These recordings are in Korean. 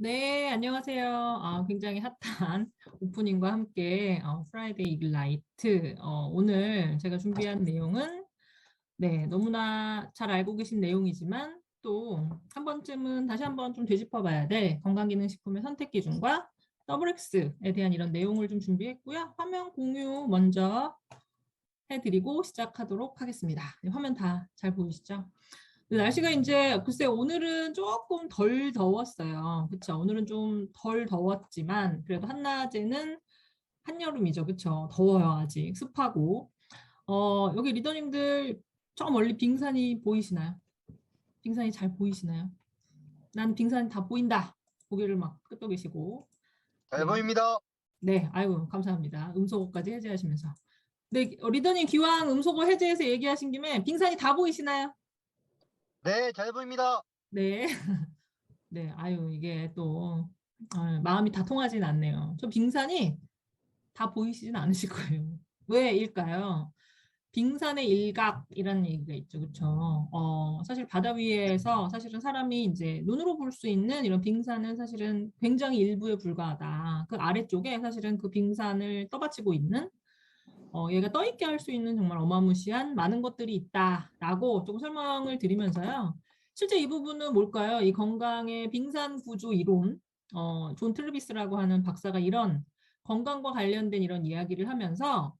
네, 안녕하세요. 굉장히 핫한 오프닝과 함께 프라이데이 이글라이트. 오늘 제가 준비한 내용은 너무나 잘 알고 계신 내용이지만 또 한 번쯤은 다시 한번 좀 되짚어 봐야 될 건강기능식품의 선택 기준과 더블엑스에 대한 이런 내용을 좀 준비했고요. 화면 공유 먼저 해드리고 시작하도록 하겠습니다. 네, 화면 다 잘 보이시죠? 날씨가 이제 글쎄 오늘은 조금 덜 더웠어요. 그쵸? 오늘은 좀 덜 더웠지만 그래도 한낮에는 한여름이죠. 그쵸? 더워요. 아직 습하고. 여기 리더님들 저 멀리 빙산이 보이시나요? 빙산이 잘 보이시나요? 난 빙산이 다 보인다. 고개를 막 끄덕이시고. 잘 네. 보입니다. 네. 아이고, 감사합니다. 음소거까지 해제하시면서. 네, 리더님 기왕 음소거 해제해서 얘기하신 김에 빙산이 다 보이시나요? 네, 잘 보입니다. 네. 네, 아유, 이게 또, 마음이 다 통하진 않네요. 저 빙산이 다 보이시진 않으실 거예요. 왜일까요? 빙산의 일각이라는 얘기가 있죠. 그쵸? 사실 바다 위에서 사실은 사람이 이제 눈으로 볼 수 있는 이런 빙산은 사실은 굉장히 일부에 불과하다. 그 아래쪽에 사실은 그 빙산을 떠받치고 있는 얘가 떠있게 할 수 있는 정말 어마무시한 많은 것들이 있다라고 조금 설명을 드리면서요. 실제 이 부분은 뭘까요? 이 건강의 빙산 구조 이론, 존 트르비스라고 하는 박사가 이런 건강과 관련된 이런 이야기를 하면서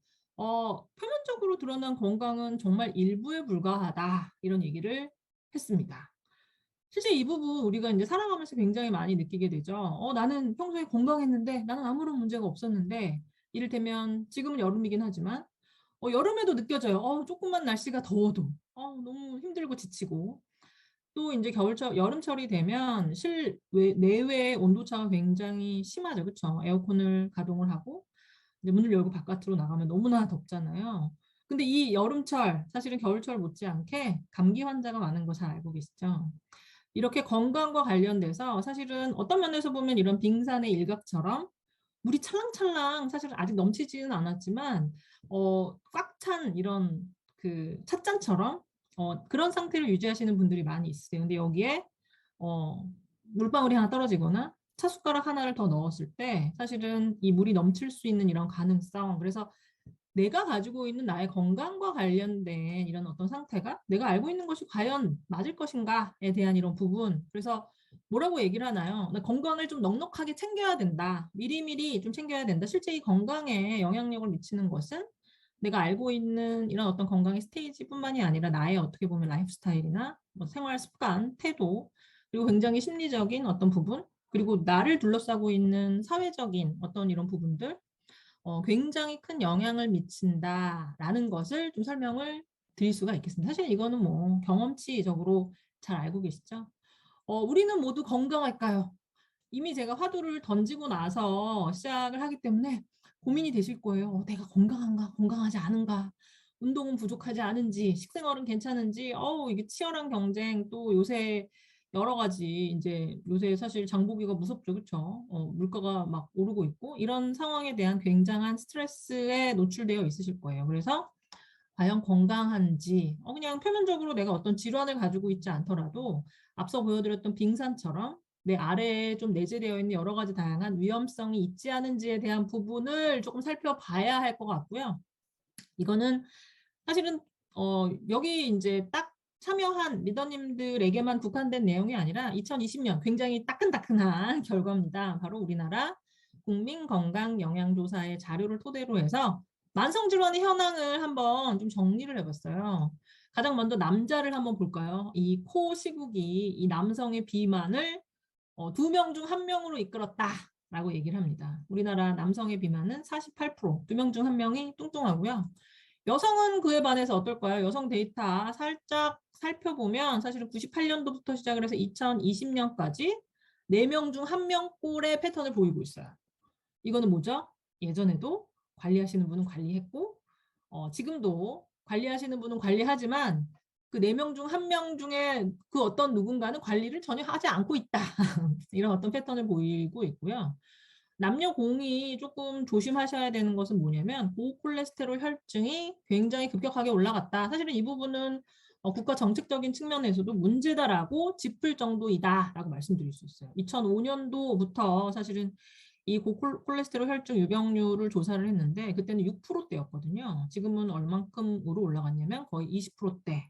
표면적으로 드러난 건강은 정말 일부에 불과하다 이런 얘기를 했습니다. 실제 이 부분 우리가 이제 살아가면서 굉장히 많이 느끼게 되죠. 나는 평소에 건강했는데, 나는 아무런 문제가 없었는데, 이를테면 지금은 여름이긴 하지만, 여름에도 느껴져요. 조금만 날씨가 더워도, 너무 힘들고 지치고, 또 이제 겨울철, 여름철이 되면 내외의 온도차가 굉장히 심하죠. 그렇죠? 에어컨을 가동을 하고, 이제 문을 열고 바깥으로 나가면 너무나 덥잖아요. 근데 이 여름철, 사실은 겨울철 못지않게 감기 환자가 많은 거 잘 알고 계시죠? 이렇게 건강과 관련돼서 사실은 어떤 면에서 보면 이런 빙산의 일각처럼 물이 찰랑찰랑 사실 아직 넘치지는 않았지만 꽉 찬 이런 그 찻잔처럼 그런 상태를 유지하시는 분들이 많이 있으세요. 근데 여기에 어, 물방울이 하나 떨어지거나 차 숟가락 하나를 더 넣었을 때 사실은 이 물이 넘칠 수 있는 이런 가능성. 그래서 내가 가지고 있는 나의 건강과 관련된 이런 어떤 상태가 내가 알고 있는 것이 과연 맞을 것인가에 대한 이런 부분. 그래서 뭐라고 얘기를 하나요? 나 건강을 좀 넉넉하게 챙겨야 된다. 미리미리 좀 챙겨야 된다. 실제 이 건강에 영향력을 미치는 것은 내가 알고 있는 이런 어떤 건강의 스테이지뿐만이 아니라 나의 어떻게 보면 라이프 스타일이나 뭐 생활 습관, 태도, 그리고 굉장히 심리적인 어떤 부분, 그리고 나를 둘러싸고 있는 사회적인 어떤 이런 부분들, 굉장히 큰 영향을 미친다라는 것을 좀 설명을 드릴 수가 있겠습니다. 사실 이거는 뭐 경험치적으로 잘 알고 계시죠? 우리는 모두 건강할까요? 이미 제가 화두를 던지고 나서 시작을 하기 때문에 고민이 되실 거예요. 내가 건강한가, 건강하지 않은가, 운동은 부족하지 않은지, 식생활은 괜찮은지, 이게 치열한 경쟁, 또 요새 여러 가지, 이제 요새 사실 장보기가 무섭죠, 그렇죠? 물가가 막 오르고 있고, 이런 상황에 대한 굉장한 스트레스에 노출되어 있으실 거예요. 그래서 과연 건강한지, 그냥 표면적으로 내가 어떤 질환을 가지고 있지 않더라도 앞서 보여드렸던 빙산처럼 내 아래에 좀 내재되어 있는 여러 가지 다양한 위험성이 있지 않은지에 대한 부분을 조금 살펴봐야 할 것 같고요. 이거는 사실은 여기 이제 딱 참여한 리더님들에게만 국한된 내용이 아니라 2020년 굉장히 따끈따끈한 결과입니다. 바로 우리나라 국민건강영양조사의 자료를 토대로 해서 만성질환의 현황을 한번 좀 정리를 해봤어요. 가장 먼저 남자를 한번 볼까요? 이 코 시국이 이 남성의 비만을 2명 중 1명으로 이끌었다라고 얘기를 합니다. 우리나라 남성의 비만은 48%, 2명 중 1명이 뚱뚱하고요. 여성은 그에 반해서 어떨까요? 여성 데이터 살짝 살펴보면 사실은 98년도부터 시작을 해서 2020년까지 4명 중 1명 꼴의 패턴을 보이고 있어요. 이거는 뭐죠? 예전에도 관리하시는 분은 관리했고, 지금도 관리하시는 분은 관리하지만 그 4명 중 1명 중에 그 어떤 누군가는 관리를 전혀 하지 않고 있다. 이런 어떤 패턴을 보이고 있고요. 남녀 공이 조금 조심하셔야 되는 것은 뭐냐면 고콜레스테롤 혈증이 굉장히 급격하게 올라갔다. 사실은 이 부분은 국가 정책적인 측면에서도 문제다라고 짚을 정도이다라고 말씀드릴 수 있어요. 2005년도부터 사실은 이 고콜레스테롤 혈중 유병률을 조사를 했는데 그때는 6%대였거든요. 지금은 얼만큼으로 올라갔냐면 거의 20%대.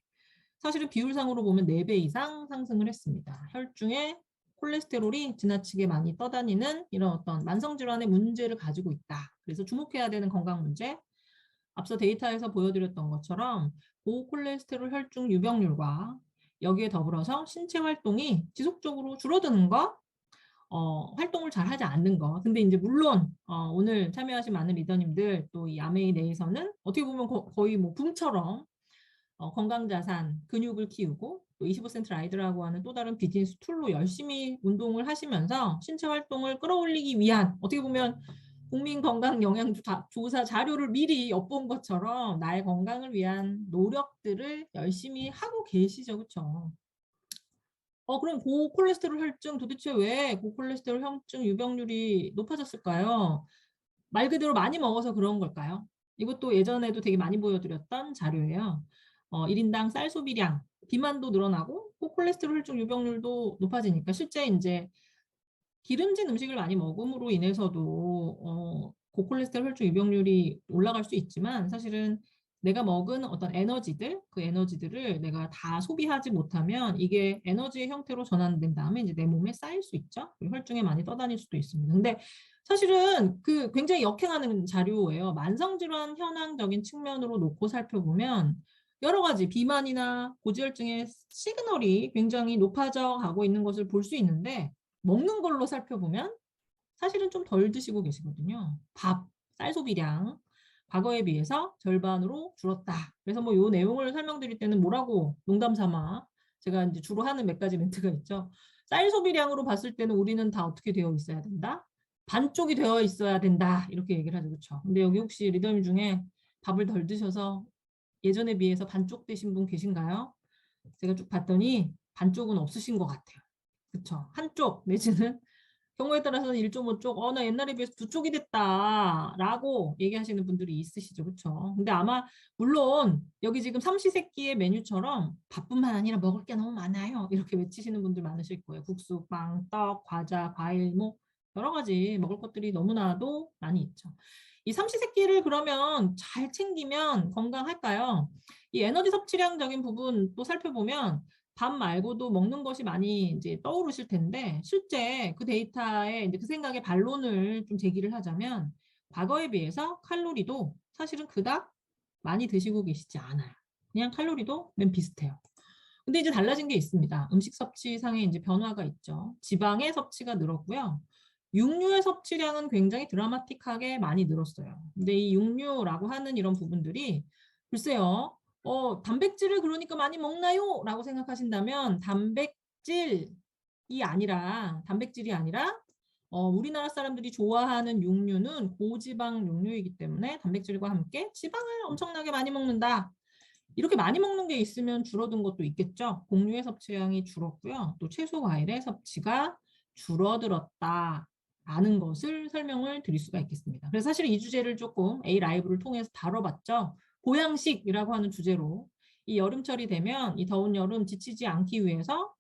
사실은 비율상으로 보면 4배 이상 상승을 했습니다. 혈중에 콜레스테롤이 지나치게 많이 떠다니는 이런 어떤 만성질환의 문제를 가지고 있다. 그래서 주목해야 되는 건강 문제. 앞서 데이터에서 보여드렸던 것처럼 고콜레스테롤 혈중 유병률과 여기에 더불어서 신체 활동이 지속적으로 줄어드는 거, 활동을 잘 하지 않는 거. 근데 이제 물론 오늘 참여하신 많은 리더님들 또 이 아메이 내에서는 어떻게 보면 거의 뭐 붐처럼 건강자산, 근육을 키우고 또 25센트 라이드라고 하는 또 다른 비즈니스 툴로 열심히 운동을 하시면서 신체 활동을 끌어올리기 위한 어떻게 보면 국민건강영양조사 자료를 미리 엿본 것처럼 나의 건강을 위한 노력들을 열심히 하고 계시죠. 그렇죠? 그럼 고콜레스테롤 혈증 도대체 왜 고콜레스테롤 혈증 유병률이 높아졌을까요? 말 그대로 많이 먹어서 그런 걸까요? 이것도 예전에도 되게 많이 보여드렸던 자료예요. 1인당 쌀 소비량, 비만도 늘어나고 고콜레스테롤 혈중 유병률도 높아지니까 실제 이제 기름진 음식을 많이 먹음으로 인해서도 고콜레스테롤 혈중 유병률이 올라갈 수 있지만 사실은 내가 먹은 어떤 에너지들, 그 에너지들을 내가 다 소비하지 못하면 이게 에너지의 형태로 전환된 다음에 이제 내 몸에 쌓일 수 있죠. 그리고 혈중에 많이 떠다닐 수도 있습니다. 근데 사실은 그 굉장히 역행하는 자료예요. 만성질환 현황적인 측면으로 놓고 살펴보면 여러 가지 비만이나 고지혈증의 시그널이 굉장히 높아져 가고 있는 것을 볼 수 있는데 먹는 걸로 살펴보면 사실은 좀 덜 드시고 계시거든요. 밥, 쌀 소비량 과거에 비해서 절반으로 줄었다. 그래서 뭐 요 내용을 설명드릴 때는 뭐라고 농담 삼아 제가 이제 주로 하는 몇 가지 멘트가 있죠. 쌀 소비량으로 봤을 때는 우리는 다 어떻게 되어 있어야 된다? 반쪽이 되어 있어야 된다. 이렇게 얘기를 하죠. 그렇죠? 근데 여기 혹시 리더님 중에 밥을 덜 드셔서 예전에 비해서 반쪽 되신 분 계신가요? 제가 쭉 봤더니 반쪽은 없으신 것 같아요. 그렇죠? 한쪽 내지는 경우에 따라서는 1.5쪽, 나 옛날에 비해서 2쪽이 됐다라고 얘기하시는 분들이 있으시죠. 그렇죠? 근데 아마 물론 여기 지금 삼시세끼의 메뉴처럼 밥뿐만 아니라 먹을 게 너무 많아요. 이렇게 외치시는 분들 많으실 거예요. 국수, 빵, 떡, 과자, 과일 뭐 여러 가지 먹을 것들이 너무나도 많이 있죠. 이 삼시세끼를 그러면 잘 챙기면 건강할까요? 이 에너지 섭취량적인 부분 또 살펴보면 밥 말고도 먹는 것이 많이 이제 떠오르실 텐데 실제 그 데이터에 이제 그 생각에 반론을 좀 제기를 하자면 과거에 비해서 칼로리도 사실은 그닥 많이 드시고 계시지 않아요. 그냥 칼로리도 맨 비슷해요. 근데 이제 달라진 게 있습니다. 음식 섭취상에 이제 변화가 있죠. 지방의 섭취가 늘었고요. 육류의 섭취량은 굉장히 드라마틱하게 많이 늘었어요. 근데 이 육류라고 하는 이런 부분들이 글쎄요. 단백질을 그러니까 많이 먹나요? 라고 생각하신다면 단백질이 아니라 우리나라 사람들이 좋아하는 육류는 고지방 육류이기 때문에 단백질과 함께 지방을 엄청나게 많이 먹는다. 이렇게 많이 먹는 게 있으면 줄어든 것도 있겠죠. 곡류의 섭취량이 줄었고요. 또 채소 과일의 섭취가 줄어들었다라는 것을 설명을 드릴 수가 있겠습니다. 그래서 사실 이 주제를 조금 A 라이브를 통해서 다뤄봤죠. 보양식이라고 하는 주제로 이 여름철이 되면 이 더운 여름 지치지 않기 위해서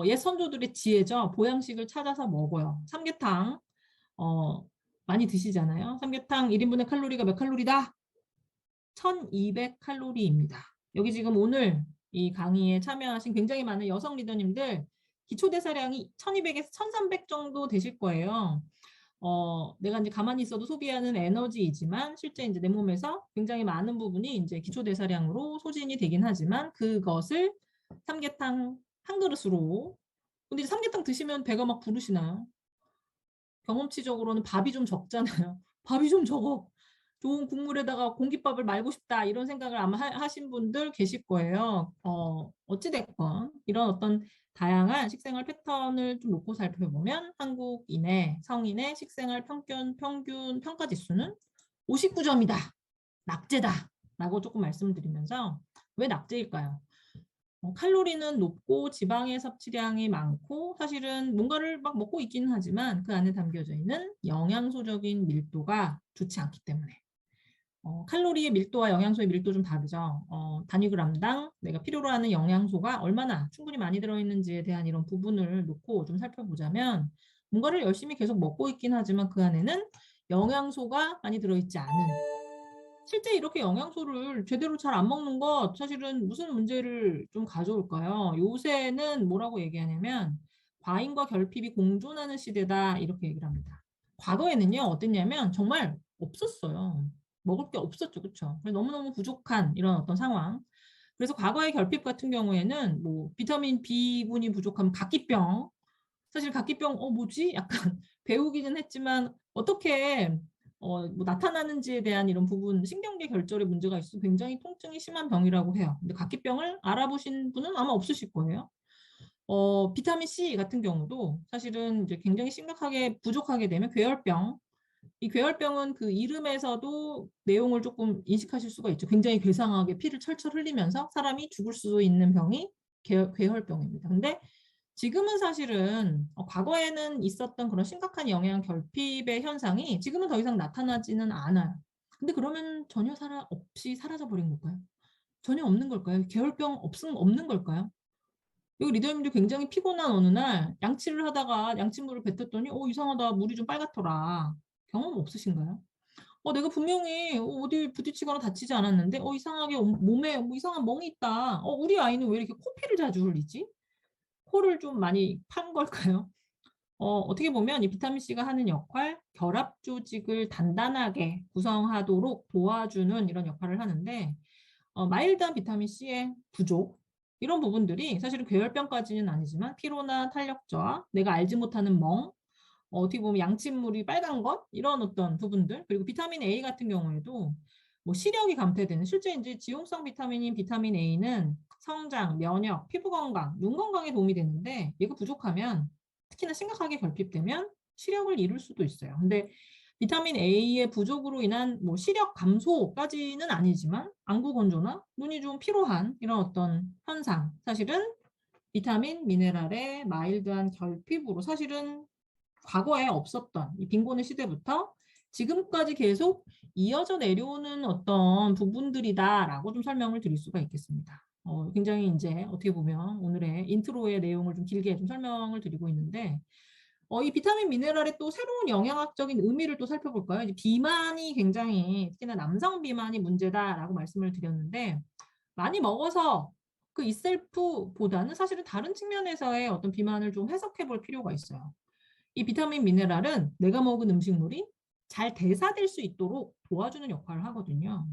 옛 선조들의 지혜죠. 보양식을 찾아서 먹어요. 삼계탕 많이 드시잖아요. 삼계탕 1인분의 칼로리가 몇 칼로리다? 1200칼로리입니다. 여기 지금 오늘 이 강의에 참여하신 굉장히 많은 여성 리더님들 기초대사량이 1200에서 1300 정도 되실 거예요. 내가 이제 가만히 있어도 소비하는 에너지이지만 실제 이제 내 몸에서 굉장히 많은 부분이 이제 기초대사량으로 소진이 되긴 하지만 그것을 삼계탕 한 그릇으로 근데 삼계탕 드시면 배가 막 부르시나요? 경험치적으로는 밥이 좀 적잖아요. 밥이 좀 적어. 좋은 국물에다가 공깃밥을 말고 싶다 이런 생각을 아마 하신 분들 계실 거예요. 어찌됐건 이런 어떤 다양한 식생활 패턴을 좀 놓고 살펴보면 한국인의 성인의 식생활 평균 평가 지수는 59점이다. 낙제다. 라고 조금 말씀드리면서 왜 낙제일까요? 칼로리는 높고 지방의 섭취량이 많고 사실은 뭔가를 막 먹고 있기는 하지만 그 안에 담겨져 있는 영양소적인 밀도가 좋지 않기 때문에 칼로리의 밀도와 영양소의 밀도 좀 다르죠. 단위그램당 내가 필요로 하는 영양소가 얼마나 충분히 많이 들어있는지에 대한 이런 부분을 놓고 좀 살펴보자면 뭔가를 열심히 계속 먹고 있긴 하지만 그 안에는 영양소가 많이 들어있지 않은 실제 이렇게 영양소를 제대로 잘 안 먹는 것 사실은 무슨 문제를 좀 가져올까요? 요새는 뭐라고 얘기하냐면 과잉과 결핍이 공존하는 시대다 이렇게 얘기를 합니다. 과거에는요 어땠냐면 정말 없었어요. 먹을 게 없었죠. 그렇죠? 너무너무 부족한 이런 어떤 상황. 그래서 과거의 결핍 같은 경우에는 뭐 비타민 B군이 부족하면 각기병 사실 각기병 뭐지? 약간 배우기는 했지만 어떻게 뭐 나타나는지에 대한 이런 부분 신경계 결절에 문제가 있어서 굉장히 통증이 심한 병이라고 해요. 근데 각기병을 알아보신 분은 아마 없으실 거예요. 비타민 C 같은 경우도 사실은 이제 굉장히 심각하게 부족하게 되면 괴혈병. 이 괴혈병은 그 이름에서도 내용을 조금 인식하실 수가 있죠. 굉장히 괴상하게 피를 철철 흘리면서 사람이 죽을 수 있는 병이 괴혈병입니다. 근데 지금은 사실은 과거에는 있었던 그런 심각한 영양 결핍의 현상이 지금은 더 이상 나타나지는 않아요. 근데 그러면 전혀 없이 사라져 버린 걸까요? 전혀 없는 걸까요? 계열병 없는 걸까요? 여기 리더님도 굉장히 피곤한 어느 날 양치를 하다가 양치물을 뱉었더니 이상하다 물이 좀 빨갛더라. 경험 없으신가요? 내가 분명히 어디 부딪히거나 다치지 않았는데 이상하게 몸에 뭐 이상한 멍이 있다. 우리 아이는 왜 이렇게 코피를 자주 흘리지? 코를 좀 많이 판 걸까요? 어떻게 보면 이 비타민C가 하는 역할, 결합 조직을 단단하게 구성하도록 도와주는 이런 역할을 하는데 마일드한 비타민C의 부족 이런 부분들이 사실은 괴혈병까지는 아니지만 피로나 탄력 저하, 내가 알지 못하는 멍, 어떻게 보면 양침물이 빨간 것 이런 어떤 부분들 그리고 비타민 A 같은 경우에도 뭐 시력이 감퇴되는 실제 이제 지용성 비타민인 비타민 A는 성장, 면역, 피부 건강, 눈 건강에 도움이 되는데 얘가 부족하면 특히나 심각하게 결핍되면 시력을 잃을 수도 있어요. 근데 비타민 A의 부족으로 인한 뭐 시력 감소까지는 아니지만 안구 건조나 눈이 좀 피로한 이런 어떤 현상 사실은 비타민, 미네랄의 마일드한 결핍으로 사실은 과거에 없었던 이 빈곤의 시대부터 지금까지 계속 이어져 내려오는 어떤 부분들이다라고 좀 설명을 드릴 수가 있겠습니다. 굉장히 이제 어떻게 보면 오늘의 인트로의 내용을 좀 길게 좀 설명을 드리고 있는데 이 비타민 미네랄의 또 새로운 영양학적인 의미를 또 살펴볼까요? 이제 비만이 굉장히 특히나 남성 비만이 문제다라고 말씀을 드렸는데 많이 먹어서 그 이셀프보다는 사실은 다른 측면에서의 어떤 비만을 좀 해석해 볼 필요가 있어요. 이 비타민 미네랄은 내가 먹은 음식물이 잘 대사될 수 있도록 도와주는 역할을 하거든요.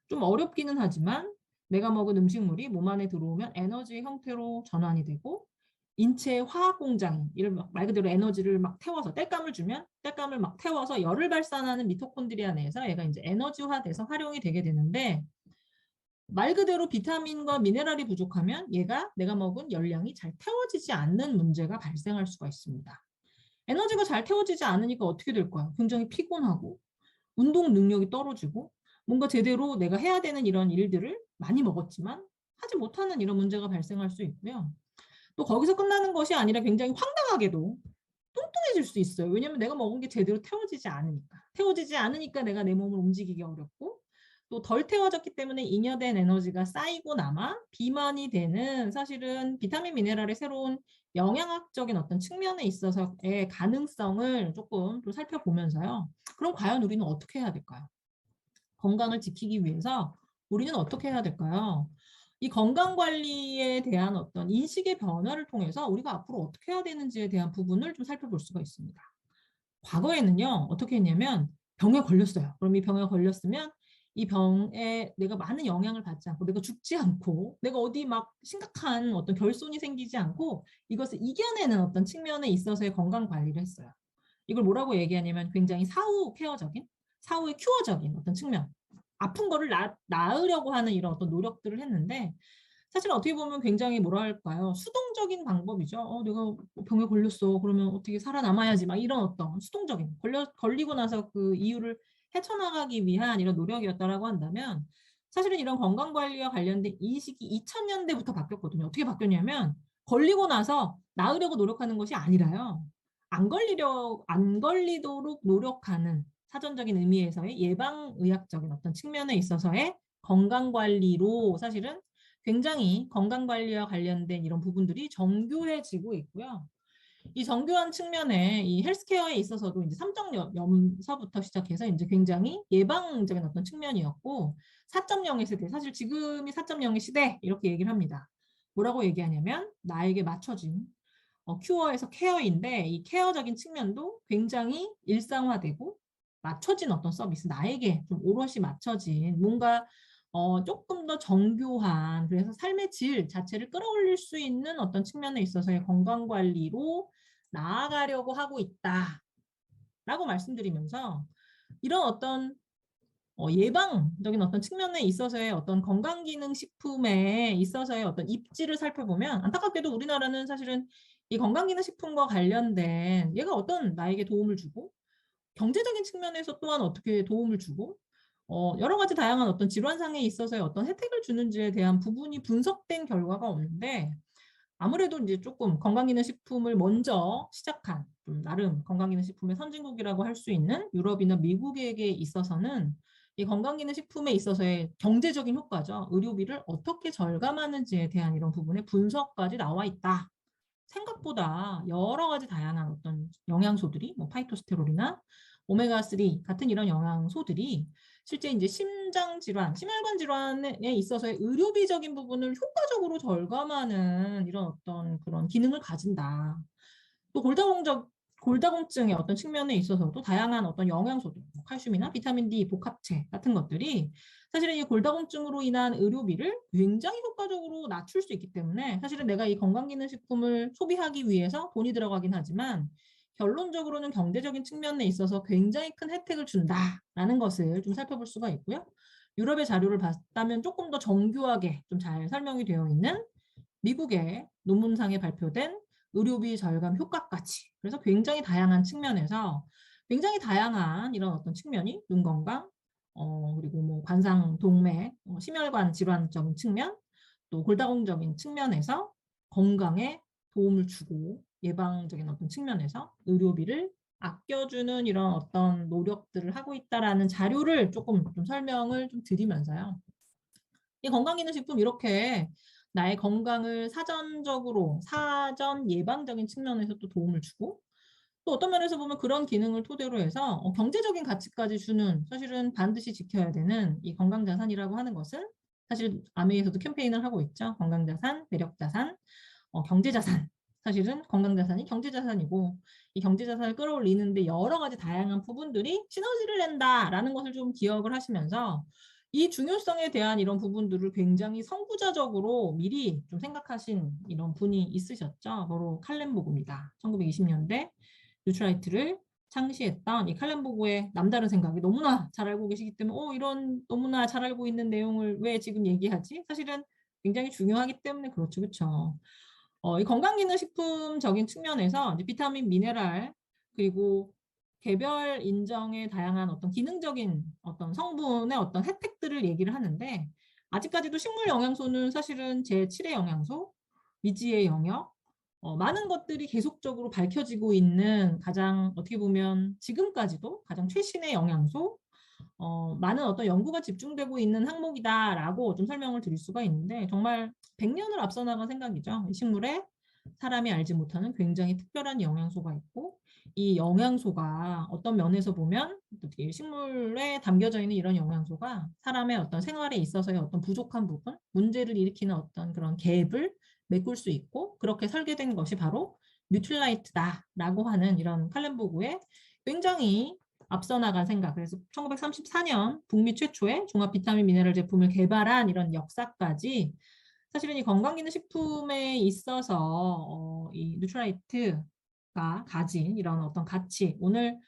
좀 어렵기는 하지만 내가 먹은 음식물이 몸 안에 들어오면 에너지의 형태로 전환이 되고 인체의 화학 공장이 말 그대로 에너지를 막 태워서 땔감을 주면 땔감을 막 태워서 열을 발산하는 미토콘드리아 내에서 얘가 이제 에너지화돼서 활용이 되게 되는데 말 그대로 비타민과 미네랄이 부족하면 얘가 내가 먹은 열량이 잘 태워지지 않는 문제가 발생할 수가 있습니다. 에너지가 잘 태워지지 않으니까 어떻게 될까요? 굉장히 피곤하고 운동 능력이 떨어지고 뭔가 제대로 내가 해야 되는 이런 일들을 많이 먹었지만 하지 못하는 이런 문제가 발생할 수 있고요. 또 거기서 끝나는 것이 아니라 굉장히 황당하게도 뚱뚱해질 수 있어요. 왜냐하면 내가 먹은 게 제대로 태워지지 않으니까. 태워지지 않으니까 내가 내 몸을 움직이기 어렵고 또 덜 태워졌기 때문에 잉여된 에너지가 쌓이고 남아 비만이 되는 사실은 비타민 미네랄의 새로운 영양학적인 어떤 측면에 있어서의 가능성을 조금 또 살펴보면서요. 그럼 과연 우리는 어떻게 해야 될까요? 건강을 지키기 위해서 우리는 어떻게 해야 될까요? 이 건강관리에 대한 어떤 인식의 변화를 통해서 우리가 앞으로 어떻게 해야 되는지에 대한 부분을 좀 살펴볼 수가 있습니다. 과거에는요, 어떻게 했냐면 병에 걸렸어요. 그럼 이 병에 걸렸으면 이 병에 내가 많은 영향을 받지 않고 내가 죽지 않고 내가 어디 막 심각한 어떤 결손이 생기지 않고 이것을 이겨내는 어떤 측면에 있어서의 건강 관리를 했어요. 이걸 뭐라고 얘기하냐면 굉장히 사후 케어적인, 사후의 큐어적인 어떤 측면. 아픈 거를 나으려고 하는 이런 어떤 노력들을 했는데 사실 어떻게 보면 굉장히 뭐랄까요 수동적인 방법이죠. 내가 병에 걸렸어 그러면 어떻게 살아남아야지 막 이런 어떤 수동적인 걸리고 나서 그 이유를 헤쳐나가기 위한 이런 노력이었다라고 한다면 사실은 이런 건강관리와 관련된 인식이 2000년대부터 바뀌었거든요. 어떻게 바뀌었냐면 걸리고 나서 나으려고 노력하는 것이 아니라요. 안 걸리도록 노력하는 사전적인 의미에서의 예방의학적인 어떤 측면에 있어서의 건강관리로 사실은 굉장히 건강관리와 관련된 이런 부분들이 정교해지고 있고요. 이 정교한 측면에 이 헬스케어에 있어서도 이제 삼적 염서부터 시작해서 이제 굉장히 예방적인 어떤 측면이었고 4.0의 세대, 사실 지금이 4.0의 시대 이렇게 얘기를 합니다. 뭐라고 얘기하냐면 나에게 맞춰진 큐어에서 케어인데 이 케어적인 측면도 굉장히 일상화되고 맞춰진 어떤 서비스, 나에게 좀 오롯이 맞춰진 뭔가 조금 더 정교한 그래서 삶의 질 자체를 끌어올릴 수 있는 어떤 측면에 있어서의 건강관리로 나아가려고 하고 있다라고 말씀드리면서 이런 어떤 예방적인 어떤 측면에 있어서의 어떤 건강기능식품에 있어서의 어떤 입지를 살펴보면 안타깝게도 우리나라는 사실은 이 건강기능식품과 관련된 얘가 어떤 나에게 도움을 주고 경제적인 측면에서 또한 어떻게 도움을 주고 여러 가지 다양한 어떤 질환상에 있어서의 어떤 혜택을 주는지에 대한 부분이 분석된 결과가 없는데 아무래도 이제 조금 건강기능식품을 먼저 시작한 나름 건강기능식품의 선진국이라고 할 수 있는 유럽이나 미국에게 있어서는 이 건강기능식품에 있어서의 경제적인 효과죠. 의료비를 어떻게 절감하는지에 대한 이런 부분의 분석까지 나와 있다. 생각보다 여러 가지 다양한 어떤 영양소들이 뭐 파이토스테롤이나 오메가3 같은 이런 영양소들이 실제 이제 심장 질환, 심혈관 질환에 있어서의 의료비적인 부분을 효과적으로 절감하는 이런 어떤 그런 기능을 가진다. 또 골다공증의 어떤 측면에 있어서도 다양한 어떤 영양소들, 뭐 칼슘이나 비타민 D 복합체 같은 것들이 사실은 이 골다공증으로 인한 의료비를 굉장히 효과적으로 낮출 수 있기 때문에 사실은 내가 이 건강기능식품을 소비하기 위해서 돈이 들어가긴 하지만 결론적으로는 경제적인 측면에 있어서 굉장히 큰 혜택을 준다라는 것을 좀 살펴볼 수가 있고요. 유럽의 자료를 봤다면 조금 더 정교하게 좀 잘 설명이 되어 있는 미국의 논문상에 발표된 의료비 절감 효과까지. 그래서 굉장히 다양한 측면에서 굉장히 다양한 이런 어떤 측면이 눈 건강, 그리고 뭐 관상 동맥, 심혈관 질환적인 측면, 또 골다공적인 측면에서 건강에 도움을 주고 예방적인 어떤 측면에서 의료비를 아껴주는 이런 어떤 노력들을 하고 있다라는 자료를 조금 좀 설명을 좀 드리면서요. 이 건강기능식품 이렇게 나의 건강을 사전 예방적인 측면에서 또 도움을 주고 또 어떤 면에서 보면 그런 기능을 토대로 해서 경제적인 가치까지 주는 사실은 반드시 지켜야 되는 이 건강자산이라고 하는 것은 사실 아메에서도 캠페인을 하고 있죠. 건강자산, 매력자산, 경제자산. 사실은 건강자산이 경제자산이고 이 경제자산을 끌어올리는데 여러 가지 다양한 부분들이 시너지를 낸다라는 것을 좀 기억을 하시면서 이 중요성에 대한 이런 부분들을 굉장히 선구자적으로 미리 좀 생각하신 이런 분이 있으셨죠. 바로 칼렌보그입니다. 1920년대 뉴트라이트를 창시했던 이 칼렌보그의 남다른 생각이 너무나 잘 알고 계시기 때문에 이런 너무나 잘 알고 있는 내용을 왜 지금 얘기하지? 사실은 굉장히 중요하기 때문에 그렇죠. 그렇죠. 이 건강기능식품적인 측면에서 이제 비타민, 미네랄 그리고 개별 인정의 다양한 어떤 기능적인 어떤 성분의 어떤 혜택들을 얘기를 하는데 아직까지도 식물 영양소는 사실은 제7의 영양소, 미지의 영역, 많은 것들이 계속적으로 밝혀지고 있는 가장 어떻게 보면 지금까지도 가장 최신의 영양소, 많은 어떤 연구가 집중되고 있는 항목이다라고 좀 설명을 드릴 수가 있는데 정말 100년을 앞서 나간 생각이죠. 이 식물에 사람이 알지 못하는 굉장히 특별한 영양소가 있고 이 영양소가 어떤 면에서 보면 식물에 담겨져 있는 이런 영양소가 사람의 어떤 생활에 있어서의 어떤 부족한 부분, 문제를 일으키는 어떤 그런 갭을 메꿀 수 있고 그렇게 설계된 것이 바로 뉴트라이트다라고 하는 이런 칼렌보그의 굉장히 앞서 나간 생각. 그래서 1934년 북미 최초의 종합 비타민 미네랄 제품을 개발한 이런 역사까지 사실은 이 건강기능식품에 있어서 이 뉴트라이트가 가진 이런 어떤 가치, 오늘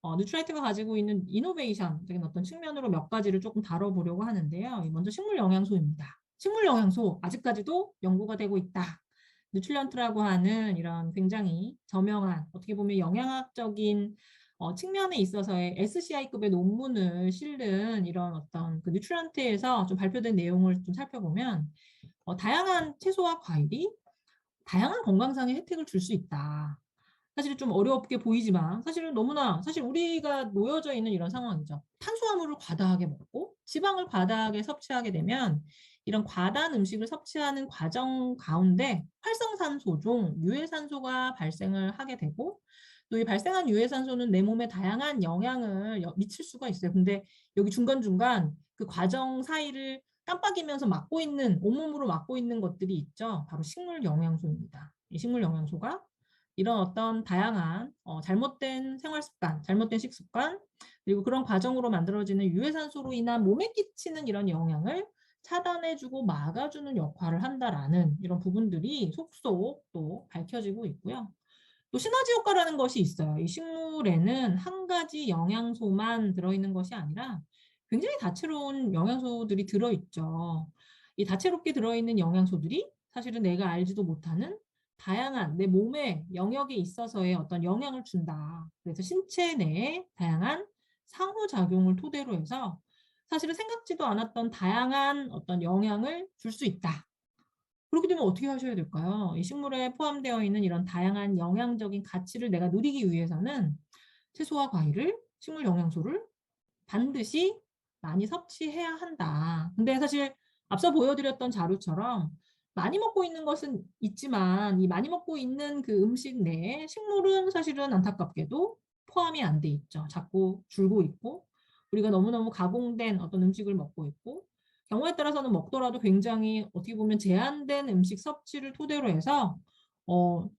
뉴트라이트가 가지고 있는 이노베이션적인 어떤 측면으로 몇 가지를 조금 다뤄보려고 하는데요. 먼저 식물 영양소입니다. 식물 영양소 아직까지도 연구가 되고 있다. 뉴트리언트라고 하는 이런 굉장히 저명한 어떻게 보면 영양학적인 측면에 있어서의 SCI급의 논문을 실은 이런 어떤 그 뉴트리언트에서 좀 발표된 내용을 좀 살펴보면 다양한 채소와 과일이 다양한 건강상의 혜택을 줄 수 있다. 사실 좀 어렵게 보이지만 사실은 너무나 사실 우리가 놓여져 있는 이런 상황이죠. 탄수화물을 과다하게 먹고 지방을 과다하게 섭취하게 되면 이런 과다한 음식을 섭취하는 과정 가운데 활성산소종, 유해산소가 발생을 하게 되고 또 이 발생한 유해산소는 내 몸에 다양한 영향을 미칠 수가 있어요. 근데 여기 중간중간 그 과정 사이를 깜빡이면서 막고 있는, 온몸으로 막고 있는 것들이 있죠. 바로 식물 영양소입니다. 이 식물 영양소가 이런 어떤 다양한 잘못된 생활 습관, 잘못된 식습관, 그리고 그런 과정으로 만들어지는 유해산소로 인한 몸에 끼치는 이런 영향을 차단해주고 막아주는 역할을 한다라는 이런 부분들이 속속 또 밝혀지고 있고요. 또 시너지 효과라는 것이 있어요. 이 식물에는 한 가지 영양소만 들어있는 것이 아니라 굉장히 다채로운 영양소들이 들어있죠. 이 다채롭게 들어있는 영양소들이 사실은 내가 알지도 못하는 다양한 내 몸의 영역에 있어서의 어떤 영향을 준다. 그래서 신체 내에 다양한 상호작용을 토대로 해서 사실은 생각지도 않았던 다양한 어떤 영향을 줄 수 있다. 그렇게 되면 어떻게 하셔야 될까요? 이 식물에 포함되어 있는 이런 다양한 영양적인 가치를 내가 누리기 위해서는 채소와 과일을, 식물 영양소를 반드시 많이 섭취해야 한다. 근데 사실 앞서 보여드렸던 자료처럼 많이 먹고 있는 것은 있지만 이 많이 먹고 있는 그 음식 내에 식물은 사실은 안타깝게도 포함이 안 돼 있죠. 자꾸 줄고 있고 우리가 너무너무 가공된 어떤 음식을 먹고 있고 경우에 따라서는 먹더라도 굉장히 어떻게 보면 제한된 음식 섭취를 토대로 해서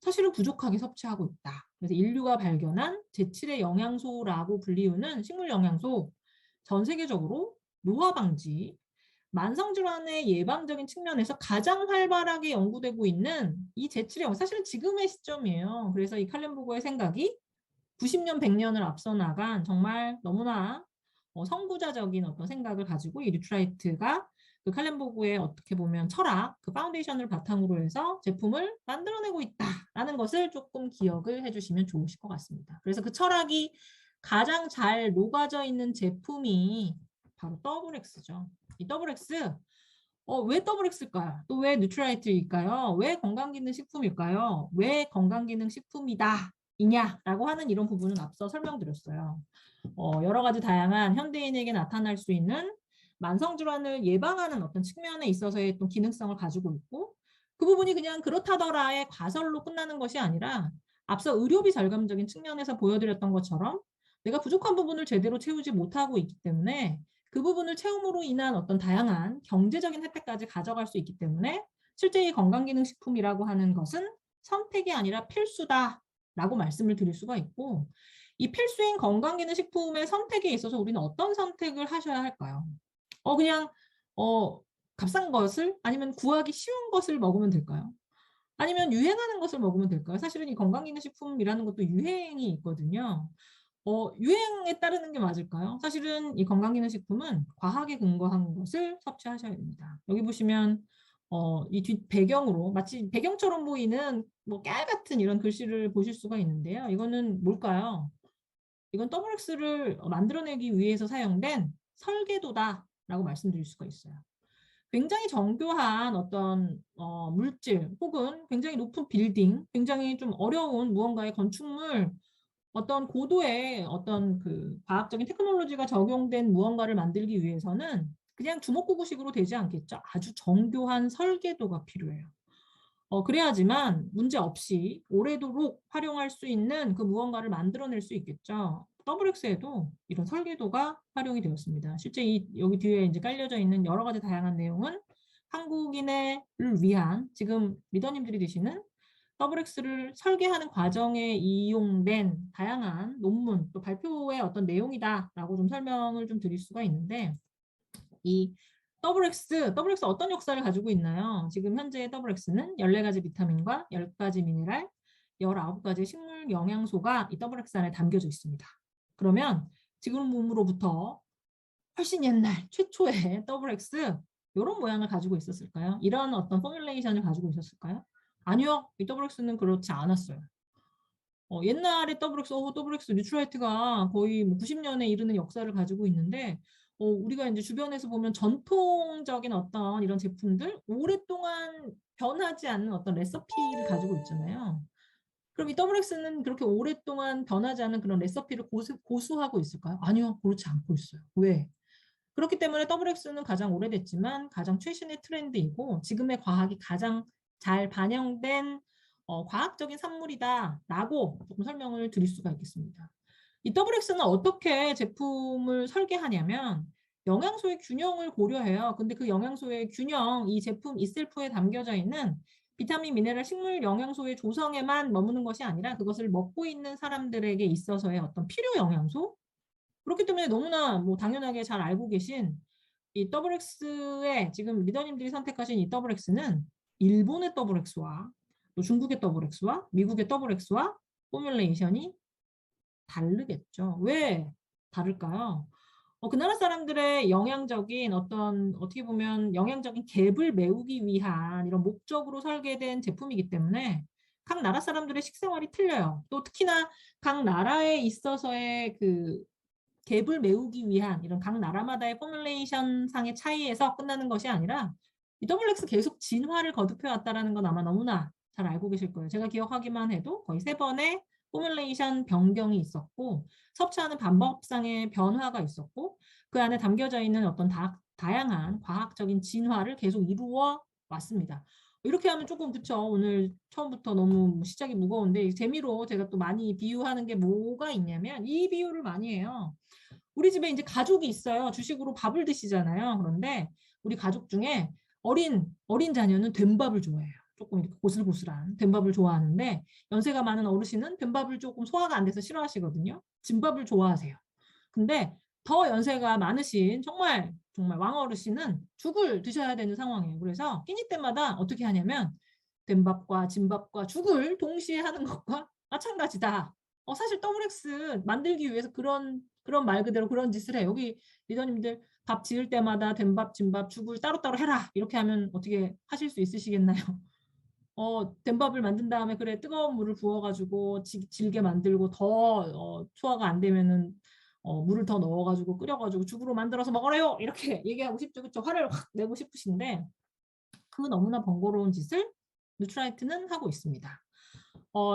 사실은 부족하게 섭취하고 있다. 그래서 인류가 발견한 제7의 영양소라고 불리우는 식물 영양소 전 세계적으로 노화 방지, 만성질환의 예방적인 측면에서 가장 활발하게 연구되고 있는 이 제7의 영양소, 사실은 지금의 시점이에요. 그래서 이 칼렌보고의 생각이 90년, 100년을 앞서 나간 정말 너무나 선구자적인 어떤 생각을 가지고 이 리트라이트가 그 칼렌보고의 어떻게 보면 철학, 그 파운데이션을 바탕으로 해서 제품을 만들어내고 있다라는 것을 조금 기억을 해주시면 좋으실 것 같습니다. 그래서 그 철학이 가장 잘 녹아져 있는 제품이 바로 더블엑스죠. 이 더블엑스, 왜 더블엑스일까요? 또 왜 뉴트라이트일까요? 왜 건강기능식품일까요? 왜 건강기능식품이다? 이냐라고 하는 이런 부분은 앞서 설명드렸어요. 여러 가지 다양한 현대인에게 나타날 수 있는 만성질환을 예방하는 어떤 측면에 있어서의 또 기능성을 가지고 있고 그 부분이 그냥 그렇다더라의 과설로 끝나는 것이 아니라 앞서 의료비 절감적인 측면에서 보여드렸던 것처럼 내가 부족한 부분을 제대로 채우지 못하고 있기 때문에 그 부분을 채움으로 인한 어떤 다양한 경제적인 혜택까지 가져갈 수 있기 때문에 실제 이 건강기능식품이라고 하는 것은 선택이 아니라 필수다라고 말씀을 드릴 수가 있고 이 필수인 건강기능식품의 선택에 있어서 우리는 어떤 선택을 하셔야 할까요? 그냥 값싼 것을 아니면 구하기 쉬운 것을 먹으면 될까요? 아니면 유행하는 것을 먹으면 될까요? 사실은 이 건강기능식품이라는 것도 유행이 있거든요. 유행에 따르는 게 맞을까요? 사실은 이 건강기능식품은 과학에 근거한 것을 섭취하셔야 됩니다. 여기 보시면 이 뒷 배경으로 마치 배경처럼 보이는 뭐 깨알 같은 이런 글씨를 보실 수가 있는데요. 이거는 뭘까요? 이건 더블엑스를 만들어내기 위해서 사용된 설계도다라고 말씀드릴 수가 있어요. 굉장히 정교한 어떤 물질 혹은 굉장히 높은 빌딩, 굉장히 좀 어려운 무언가의 건축물, 어떤 고도의 어떤 그 과학적인 테크놀로지가 적용된 무언가를 만들기 위해서는 그냥 주먹구구식으로 되지 않겠죠. 아주 정교한 설계도가 필요해요. 그래야지만 문제 없이 오래도록 활용할 수 있는 그 무언가를 만들어낼 수 있겠죠. 더블엑스에도 이런 설계도가 활용이 되었습니다. 실제 여기 뒤에 이제 깔려져 있는 여러 가지 다양한 내용은 한국인을 위한 지금 리더님들이 드시는 더블엑스를 설계하는 과정에 이용된 다양한 논문 또 발표의 어떤 내용이다라고 좀 설명을 좀 드릴 수가 있는데 이 더블엑스 어떤 역사를 가지고 있나요? 지금 현재 더블엑스는 14가지 비타민과 10가지 미네랄, 19가지 식물 영양소가 이 더블엑스 안에 담겨져 있습니다. 그러면 지금 몸으로부터 훨씬 옛날 최초의 더블엑스 이런 모양을 가지고 있었을까요? 이런 어떤 포뮬레이션을 가지고 있었을까요? 아니요. 이 더블엑스는 그렇지 않았어요. 옛날에 더블엑스 뉴트라이트가 거의 뭐 90년에 이르는 역사를 가지고 있는데 우리가 이제 주변에서 보면 전통적인 어떤 이런 제품들 오랫동안 변하지 않는 어떤 레시피를 가지고 있잖아요. 그럼 이 WX는 그렇게 오랫동안 변하지 않은 그런 레시피를 고수하고 있을까요? 아니요, 그렇지 않고 있어요. 왜? 그렇기 때문에 WX는 가장 오래됐지만 가장 최신의 트렌드이고 지금의 과학이 가장 잘 반영된 과학적인 산물이다라고 조금 설명을 드릴 수가 있겠습니다. 이 WX는 어떻게 제품을 설계하냐면 영양소의 균형을 고려해요. 근데 그 영양소의 균형, 이 제품 이셀프에 담겨져 있는 비타민, 미네랄, 식물 영양소의 조성에만 머무는 것이 아니라 그것을 먹고 있는 사람들에게 있어서의 어떤 필요 영양소, 그렇기 때문에 너무나 뭐 당연하게 잘 알고 계신 이 WX의 지금 리더님들이 선택하신 이 WX는 일본의 WX와 또 중국의 WX와 미국의 WX와 포뮬레이션이 다르겠죠. 왜 다를까요? 그 나라 사람들의 영양적인 어떤 어떻게 보면 영양적인 갭을 메우기 위한 이런 목적으로 설계된 제품이기 때문에 각 나라 사람들의 식생활이 틀려요. 또 특히나 각 나라에 있어서의 그 갭을 메우기 위한 이런 각 나라마다의 포뮬레이션 상의 차이에서 끝나는 것이 아니라 이 WX 계속 진화를 거듭해 왔다는 건 아마 너무나 잘 알고 계실 거예요. 제가 기억하기만 해도 거의 3번의 포뮬레이션 변경이 있었고 섭취하는 방법상의 변화가 있었고 그 안에 담겨져 있는 어떤 다양한 과학적인 진화를 계속 이루어 왔습니다. 이렇게 하면 조금 그쵸. 오늘 처음부터 너무 시작이 무거운데 재미로 제가 또 많이 비유하는 게 뭐가 있냐면 이 비유를 많이 해요. 우리 집에 이제 가족이 있어요. 주식으로 밥을 드시잖아요. 그런데 우리 가족 중에 어린 자녀는 된밥을 좋아해요. 조금 이렇게 고슬고슬한 된밥을 좋아하는데 연세가 많은 어르신은 된밥을 조금 소화가 안 돼서 싫어하시거든요. 진밥을 좋아하세요. 근데 더 연세가 많으신 정말 정말 왕어르신은 죽을 드셔야 되는 상황이에요. 그래서 끼니 때마다 어떻게 하냐면 된밥과 진밥과 죽을 동시에 하는 것과 마찬가지다. 사실 WX 만들기 위해서 그런 말 그대로 그런 짓을 해. 여기 리더님들 밥 지을 때마다 된밥, 진밥, 죽을 따로따로 해라. 이렇게 하면 어떻게 하실 수 있으시겠나요? 된밥을 만든 다음에 그래 뜨거운 물을 부어가지고 질게 만들고 더 소화가 안 되면은 물을 더 넣어가지고 끓여가지고 죽으로 만들어서 먹어라요. 이렇게 얘기하고 싶죠, 그렇죠? 화를 확 내고 싶으신데 그 너무나 번거로운 짓을 누트라이트는 하고 있습니다.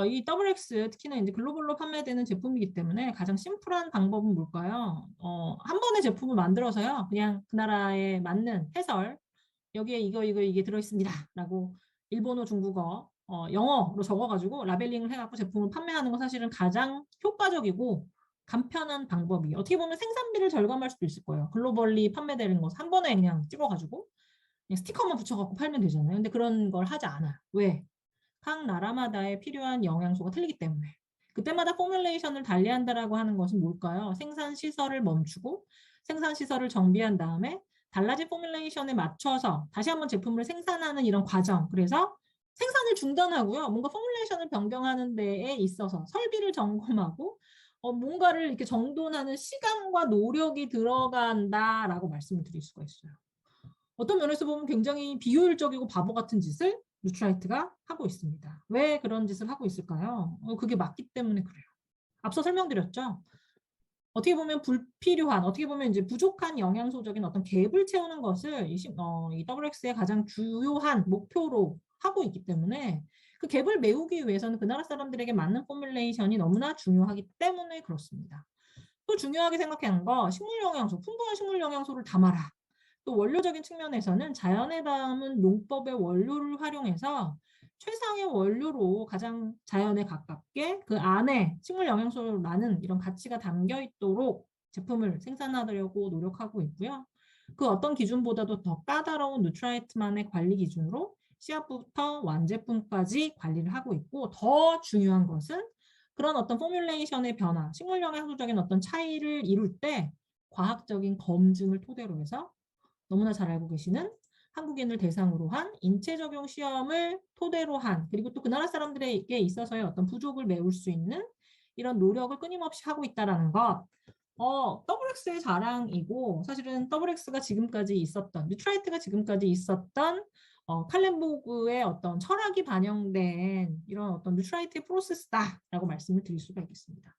이 WX 특히나 이제 글로벌로 판매되는 제품이기 때문에 가장 심플한 방법은 뭘까요? 한 번의 제품을 만들어서요. 그냥 그 나라에 맞는 해설, 여기에 이게 들어있습니다라고 일본어, 중국어, 영어로 적어가지고 라벨링을 해갖고 제품을 판매하는 건 사실은 가장 효과적이고 간편한 방법이에요. 어떻게 보면 생산비를 절감할 수도 있을 거예요. 글로벌리 판매되는 거 한 번에 그냥 찍어가지고 그냥 스티커만 붙여갖고 팔면 되잖아요. 근데 그런 걸 하지 않아. 왜? 각 나라마다의 필요한 영양소가 틀리기 때문에. 그때마다 포뮬레이션을 달리한다라고 하는 것은 뭘까요? 생산 시설을 멈추고 생산 시설을 정비한 다음에 달라진 포뮬레이션에 맞춰서 다시 한번 제품을 생산하는 이런 과정. 그래서 생산을 중단하고요. 뭔가 포뮬레이션을 변경하는 데에 있어서 설비를 점검하고 뭔가를 이렇게 정돈하는 시간과 노력이 들어간다라고 말씀을 드릴 수가 있어요. 어떤 면에서 보면 굉장히 비효율적이고 바보 같은 짓을 누트라이트가 하고 있습니다. 왜 그런 짓을 하고 있을까요? 그게 맞기 때문에 그래요. 앞서 설명드렸죠. 어떻게 보면 불필요한, 어떻게 보면 이제 부족한 영양소적인 어떤 갭을 채우는 것을 이 WX의 가장 주요한 목표로 하고 있기 때문에 그 갭을 메우기 위해서는 그 나라 사람들에게 맞는 포뮬레이션이 너무나 중요하기 때문에 그렇습니다. 또 중요하게 생각하는 거 식물 영양소, 풍부한 식물 영양소를 담아라. 또 원료적인 측면에서는 자연에 담은 농법의 원료를 활용해서 최상의 원료로 가장 자연에 가깝게 그 안에 식물 영양소라는 이런 가치가 담겨 있도록 제품을 생산하려고 노력하고 있고요. 그 어떤 기준보다도 더 까다로운 누트라이트만의 관리 기준으로 씨앗부터 완제품까지 관리를 하고 있고 더 중요한 것은 그런 어떤 포뮬레이션의 변화, 식물 영양소적인 어떤 차이를 이룰 때 과학적인 검증을 토대로 해서 너무나 잘 알고 계시는 한국인을 대상으로 한 인체 적용 시험을 토대로 한 그리고 또 그 나라 사람들에게 있어서의 어떤 부족을 메울 수 있는 이런 노력을 끊임없이 하고 있다는 것. WX의 자랑이고 사실은 WX가 지금까지 있었던 뉴트라이트가 지금까지 있었던 칼렌보그의 어떤 철학이 반영된 이런 어떤 뉴트라이트의 프로세스다라고 말씀을 드릴 수가 있겠습니다.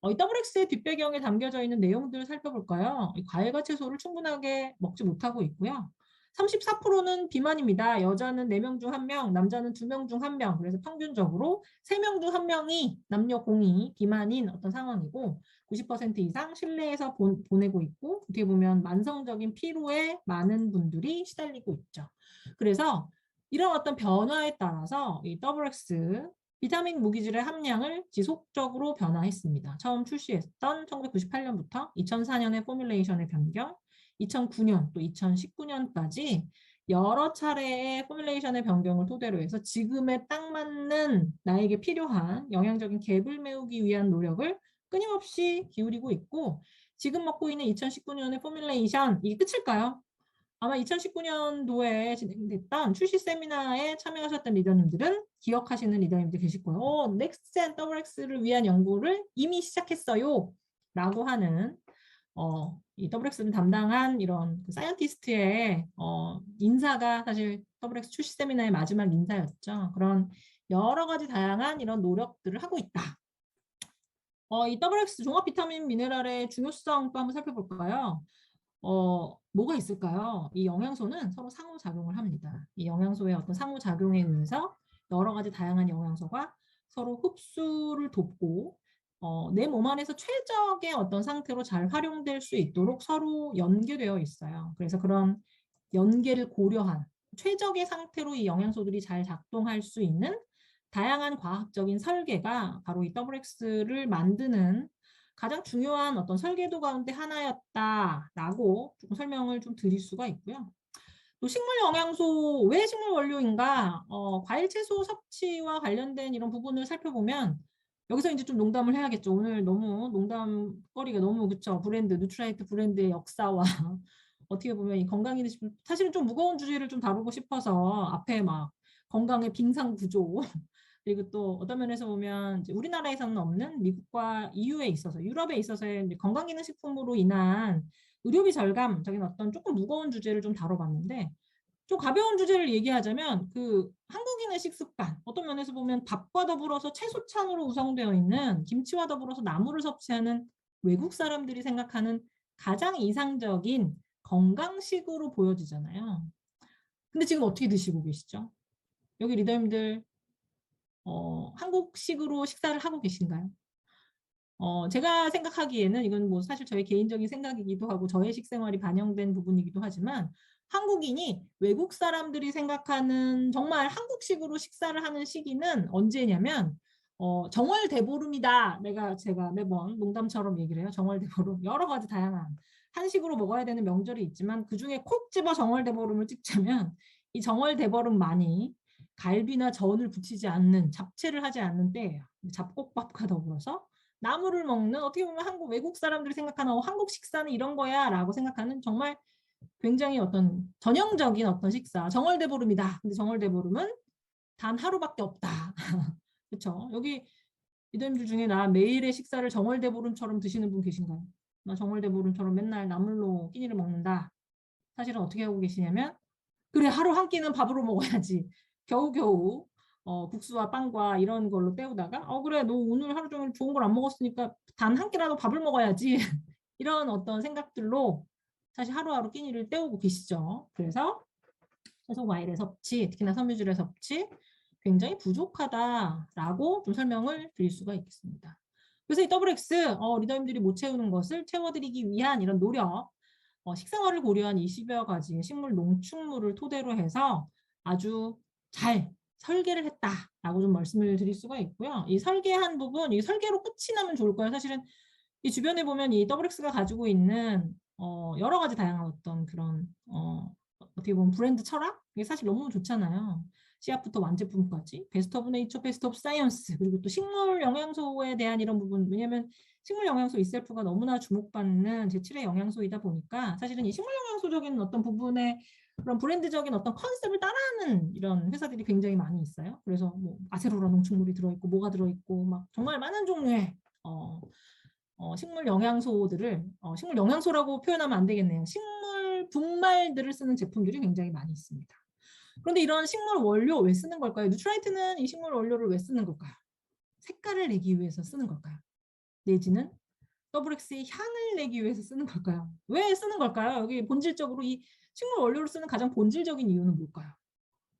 이 WX의 뒷배경에 담겨져 있는 내용들을 살펴볼까요? 과일과 채소를 충분하게 먹지 못하고 있고요. 34%는 비만입니다. 여자는 4명 중 1명, 남자는 2명 중 1명. 그래서 평균적으로 3명 중 1명이 남녀 공이 비만인 어떤 상황이고 90% 이상 실내에서 보내고 있고 어떻게 보면 만성적인 피로에 많은 분들이 시달리고 있죠. 그래서 이런 어떤 변화에 따라서 이 WX 비타민 무기질의 함량을 지속적으로 변화했습니다. 처음 출시했던 1998년부터 2004년의 포뮬레이션의 변경, 2009년 또 2019년까지 여러 차례의 포뮬레이션의 변경을 토대로 해서 지금에 딱 맞는 나에게 필요한 영양적인 갭을 메우기 위한 노력을 끊임없이 기울이고 있고 지금 먹고 있는 2019년의 포뮬레이션 이게 끝일까요? 아마 2019년도에 진행됐던 출시 세미나에 참여하셨던 리더님들은 기억하시는 리더님들 계실 거예요. 넥스트젠 WX를 위한 연구를 이미 시작했어요. 라고 하는 이 WX를 담당한 이런 그 사이언티스트의 인사가 사실 WX 출시 세미나의 마지막 인사였죠. 그런 여러 가지 다양한 이런 노력들을 하고 있다. 이 WX 종합 비타민 미네랄의 중요성도 한번 살펴볼까요? 뭐가 있을까요? 이 영양소는 서로 상호작용을 합니다. 이 영양소의 어떤 상호작용에 의해서 여러 가지 다양한 영양소가 서로 흡수를 돕고 내 몸 안에서 최적의 어떤 상태로 잘 활용될 수 있도록 서로 연계되어 있어요. 그래서 그런 연계를 고려한 최적의 상태로 이 영양소들이 잘 작동할 수 있는 다양한 과학적인 설계가 바로 이 WX를 만드는 가장 중요한 어떤 설계도 가운데 하나였다라고 조금 설명을 좀 드릴 수가 있고요. 또 식물 영양소, 왜 식물 원료인가? 과일 채소 섭취와 관련된 이런 부분을 살펴보면 여기서 이제 좀 농담을 해야겠죠. 오늘 너무 농담거리가 너무 그쵸. 브랜드, 누트라이트 브랜드의 역사와 어떻게 보면 이 건강이 사실은 좀 무거운 주제를 좀 다루고 싶어서 앞에 막 건강의 빙상 구조 그리고 또 어떤 면에서 보면 이제 우리나라에서는 없는 미국과 EU에 있어서 유럽에 있어서의 건강기능식품으로 인한 의료비 절감적인 어떤 조금 무거운 주제를 좀 다뤄봤는데 좀 가벼운 주제를 얘기하자면 그 한국인의 식습관 어떤 면에서 보면 밥과 더불어서 채소찬으로 구성되어 있는 김치와 더불어서 나물을 섭취하는 외국 사람들이 생각하는 가장 이상적인 건강식으로 보여지잖아요. 근데 지금 어떻게 드시고 계시죠? 여기 리더님들 한국식으로 식사를 하고 계신가요? 제가 생각하기에는 이건 뭐 사실 저의 개인적인 생각이기도 하고 저의 식생활이 반영된 부분이기도 하지만 한국인이 외국 사람들이 생각하는 정말 한국식으로 식사를 하는 시기는 언제냐면 정월대보름이다. 제가 매번 농담처럼 얘기를 해요. 정월대보름. 여러 가지 다양한 한식으로 먹어야 되는 명절이 있지만 그중에 콕 집어 정월대보름을 찍자면 이 정월대보름만이 갈비나 전을 붙이지 않는 잡채를 하지 않는 때예요. 잡곡밥과 더불어서 나물을 먹는 어떻게 보면 한국 외국 사람들이 생각하는 한국 식사는 이런 거야 라고 생각하는 정말 굉장히 어떤 전형적인 어떤 식사 정월대보름이다. 근데 정월대보름은 단 하루밖에 없다. 그렇죠? 여기 이들들 중에 나 매일의 식사를 정월대보름처럼 드시는 분 계신가요? 나 정월대보름처럼 맨날 나물로 끼니를 먹는다. 사실은 어떻게 하고 계시냐면 그래 하루 한 끼는 밥으로 먹어야지. 겨우겨우 국수와 빵과 이런 걸로 때우다가 그래 너 오늘 하루 종일 좋은 걸 안 먹었으니까 단 한 끼라도 밥을 먹어야지. 이런 어떤 생각들로 사실 하루하루 끼니를 때우고 계시죠. 그래서 채소 과일의 섭취, 특히나 섬유질의 섭취 굉장히 부족하다라고 좀 설명을 드릴 수가 있겠습니다. 그래서 이 WX 리더님들이 못 채우는 것을 채워드리기 위한 이런 노력 식생활을 고려한 20여 가지의 식물 농축물을 토대로 해서 아주 잘 설계를 했다라고 좀 말씀을 드릴 수가 있고요. 이 설계한 부분, 이 설계로 끝이 나면 좋을 거예요. 사실은 이 주변에 보면 이 WX가 가지고 있는 여러 가지 다양한 어떤 그런 어떻게 보면 브랜드 철학? 이게 사실 너무 좋잖아요. 씨앗부터 완제품까지 베스트 오브 네이처, 베스트 오브 사이언스 그리고 또 식물 영양소에 대한 이런 부분 왜냐하면 식물 영양소 이셀프가 너무나 주목받는 제7의 영양소이다 보니까 사실은 이 식물 영양소적인 어떤 부분에 그런 브랜드적인 어떤 컨셉을 따라하는 이런 회사들이 굉장히 많이 있어요. 그래서 뭐 아세로라 농축물이 들어있고 뭐가 들어있고 막 정말 많은 종류의 식물 영양소들을 식물 영양소라고 표현하면 안 되겠네요. 식물 분말들을 쓰는 제품들이 굉장히 많이 있습니다. 그런데 이런 식물 원료 왜 쓰는 걸까요? 누트라이트는 이 식물 원료를 왜 쓰는 걸까요? 색깔을 내기 위해서 쓰는 걸까요? 내지는 WX의 향을 내기 위해서 쓰는 걸까요? 왜 쓰는 걸까요? 여기 본질적으로 이 식물 원료를 쓰는 가장 본질적인 이유는 뭘까요?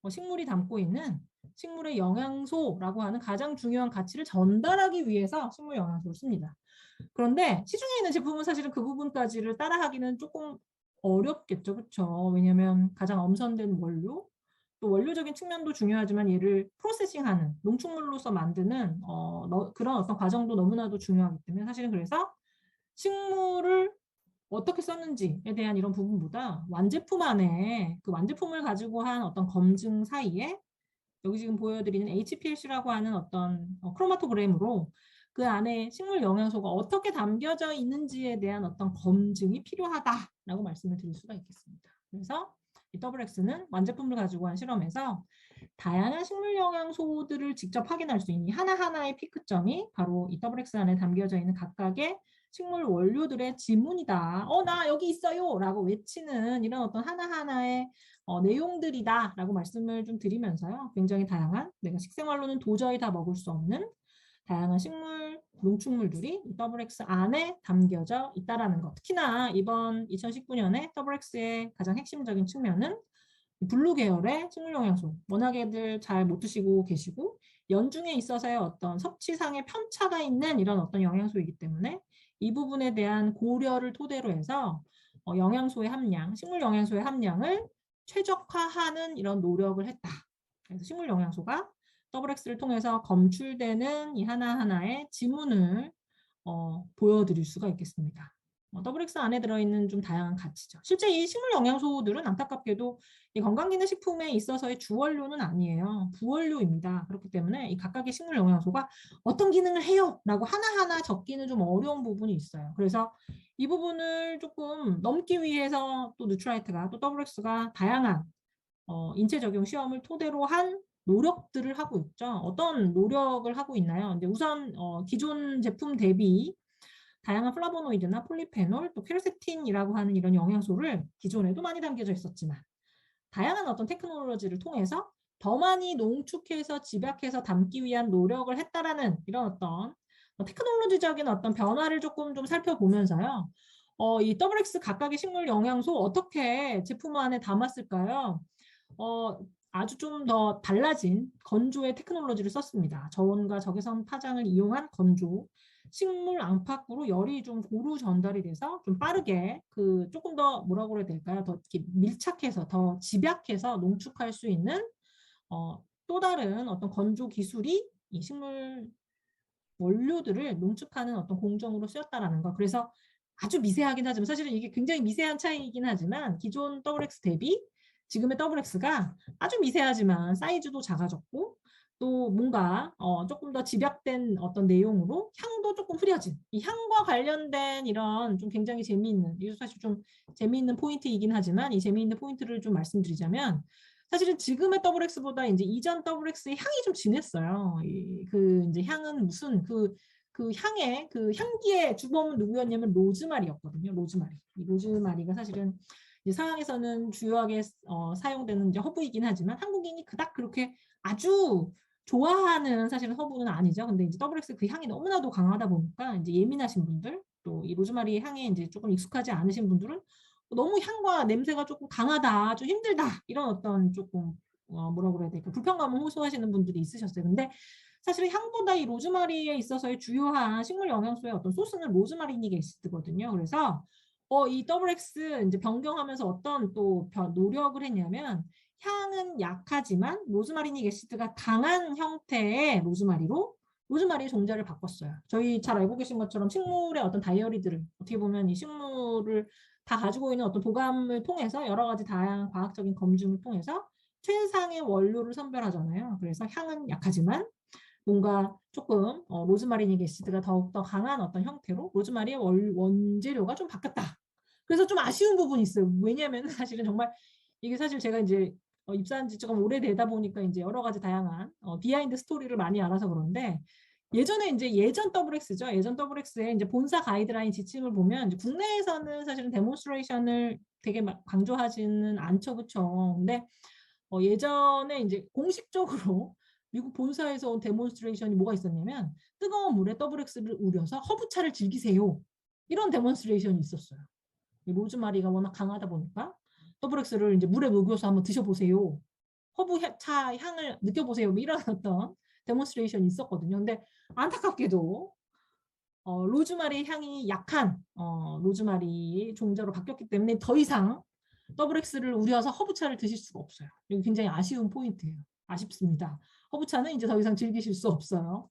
식물이 담고 있는 식물의 영양소라고 하는 가장 중요한 가치를 전달하기 위해서 식물 영양소를 씁니다. 그런데 시중에 있는 제품은 사실은 그 부분까지를 따라하기는 조금 어렵겠죠. 그렇죠? 왜냐하면 가장 엄선된 원료, 또 원료적인 측면도 중요하지만 얘를 프로세싱하는 농축물로서 만드는 그런 어떤 과정도 너무나도 중요하기 때문에 사실은 그래서 식물을 어떻게 썼는지에 대한 이런 부분보다 완제품 안에 그 완제품을 가지고 한 어떤 검증 사이에 여기 지금 보여드리는 HPLC라고 하는 어떤 크로마토그램으로 그 안에 식물 영양소가 어떻게 담겨져 있는지에 대한 어떤 검증이 필요하다라고 말씀을 드릴 수가 있겠습니다. 그래서 이 WX는 완제품을 가지고 한 실험에서 다양한 식물 영양소들을 직접 확인할 수 있는 하나하나의 피크점이 바로 이 WX 안에 담겨져 있는 각각의 식물 원료들의 지문이다. 나 여기 있어요! 라고 외치는 이런 어떤 하나하나의 내용들이다라고 말씀을 좀 드리면서요. 굉장히 다양한 내가 식생활로는 도저히 다 먹을 수 없는 다양한 식물, 농축물들이 이 WX 안에 담겨져 있다라는 것. 특히나 이번 2019년에 WX의 가장 핵심적인 측면은 블루 계열의 식물 영양소, 워낙에들 잘 못 드시고 계시고 연중에 있어서의 어떤 섭취상의 편차가 있는 이런 어떤 영양소이기 때문에 이 부분에 대한 고려를 토대로 해서 영양소의 함량, 식물 영양소의 함량을 최적화하는 이런 노력을 했다. 그래서 식물 영양소가 WX를 통해서 검출되는 이 하나하나의 지문을 보여드릴 수가 있겠습니다. WX 안에 들어있는 좀 다양한 가치죠. 실제 이 식물 영양소들은 안타깝게도 이 건강기능식품에 있어서의 주원료는 아니에요. 부원료입니다. 그렇기 때문에 이 각각의 식물 영양소가 어떤 기능을 해요? 라고 하나하나 적기는 좀 어려운 부분이 있어요. 그래서 이 부분을 조금 넘기 위해서 또 누트라이트가 또 WX가 다양한 인체 적용 시험을 토대로 한 노력들을 하고 있죠. 어떤 노력을 하고 있나요? 근데 우선 기존 제품 대비 다양한 플라보노이드나 폴리페놀, 또 퀘르세틴이라고 하는 이런 영양소를 기존에도 많이 담겨져 있었지만 다양한 어떤 테크놀로지를 통해서 더 많이 농축해서 집약해서 담기 위한 노력을 했다라는 이런 어떤 테크놀로지적인 어떤 변화를 조금 좀 살펴보면서요. 이 WX 각각의 식물 영양소 어떻게 제품 안에 담았을까요? 아주 좀 더 달라진 건조의 테크놀로지를 썼습니다. 저온과 적외선 파장을 이용한 건조. 식물 안팎으로 열이 좀 고루 전달이 돼서 좀 빠르게 그 조금 더 뭐라고 그래야 될까요? 더 이렇게 밀착해서 더 집약해서 농축할 수 있는 또 다른 어떤 건조 기술이 이 식물 원료들을 농축하는 어떤 공정으로 쓰였다라는 거. 그래서 아주 미세하긴 하지만 사실은 이게 굉장히 미세한 차이이긴 하지만 기존 WX 대비 지금의 WX가 아주 미세하지만 사이즈도 작아졌고 또 뭔가 조금 더 집약된 어떤 내용으로 향도 조금 흐려진 이 향과 관련된 이런 좀 굉장히 재미있는 이게 사실 좀 재미있는 포인트이긴 하지만 이 재미있는 포인트를 좀 말씀드리자면 사실은 지금의 WX보다 이제 이전 WX의 향이 좀 진했어요. 그 이제 향은 무슨 그 향의 그 향기의 주범은 누구였냐면 로즈마리였거든요. 로즈마리. 이 로즈마리가 사실은 이제 서양에서는 주요하게 사용되는 이제 허브이긴 하지만 한국인이 그닥 그렇게 아주 좋아하는 사실은 허브는 아니죠. 근데 이제 WX 그 향이 너무나도 강하다 보니까 이제 예민하신 분들 또 이 로즈마리 향에 이제 조금 익숙하지 않으신 분들은 너무 향과 냄새가 조금 강하다, 좀 힘들다 이런 어떤 조금 뭐라고 그래야 될까 불편감을 호소하시는 분들이 있으셨어요. 근데 사실 향보다 이 로즈마리에 있어서의 주요한 식물 영양소의 어떤 소스는 로즈마리닉 애시드거든요. 그래서 이 WX 이제 변경하면서 어떤 또 노력을 했냐면 향은 약하지만 로즈마리닉 애시드가 강한 형태의 로즈마리의 종자를 바꿨어요. 저희 잘 알고 계신 것처럼 식물의 어떤 다이어리들을 어떻게 보면 이 식물을 다 가지고 있는 어떤 도감을 통해서 여러 가지 다양한 과학적인 검증을 통해서 최상의 원료를 선별하잖아요. 그래서 향은 약하지만 뭔가 조금 로즈마리닉 애시드가 더욱더 강한 어떤 형태로 로즈마리의 원재료가 좀 바뀌었다. 그래서 좀 아쉬운 부분이 있어요. 왜냐하면 사실은 정말 이게 사실 제가 이제 입사한 지 조금 오래되다 보니까 이제 여러 가지 다양한 비하인드 스토리를 많이 알아서 그런데 예전에 이제 예전 WX죠. 예전 WX의 이제 본사 가이드라인 지침을 보면 이제 국내에서는 사실은 데몬스트레이션을 되게 막 강조하지는 않죠, 그렇죠. 근데 예전에 이제 공식적으로 미국 본사에서 온 데몬스트레이션이 뭐가 있었냐면 뜨거운 물에 WX를 우려서 허브차를 즐기세요. 이런 데몬스트레이션이 있었어요. 이 로즈마리가 워낙 강하다 보니까 더블엑스를 이제 물에 녹여서 한번 드셔보세요. 허브차 향을 느껴보세요. 뭐 이런 어떤 데몬스트레이션이 있었거든요. 근데 안타깝게도 로즈마리 향이 약한 로즈마리 종자로 바뀌었기 때문에 더 이상 더블엑스를 우려서 허브차를 드실 수가 없어요. 이거 굉장히 아쉬운 포인트예요. 아쉽습니다. 허브차는 이제 더 이상 즐기실 수 없어요.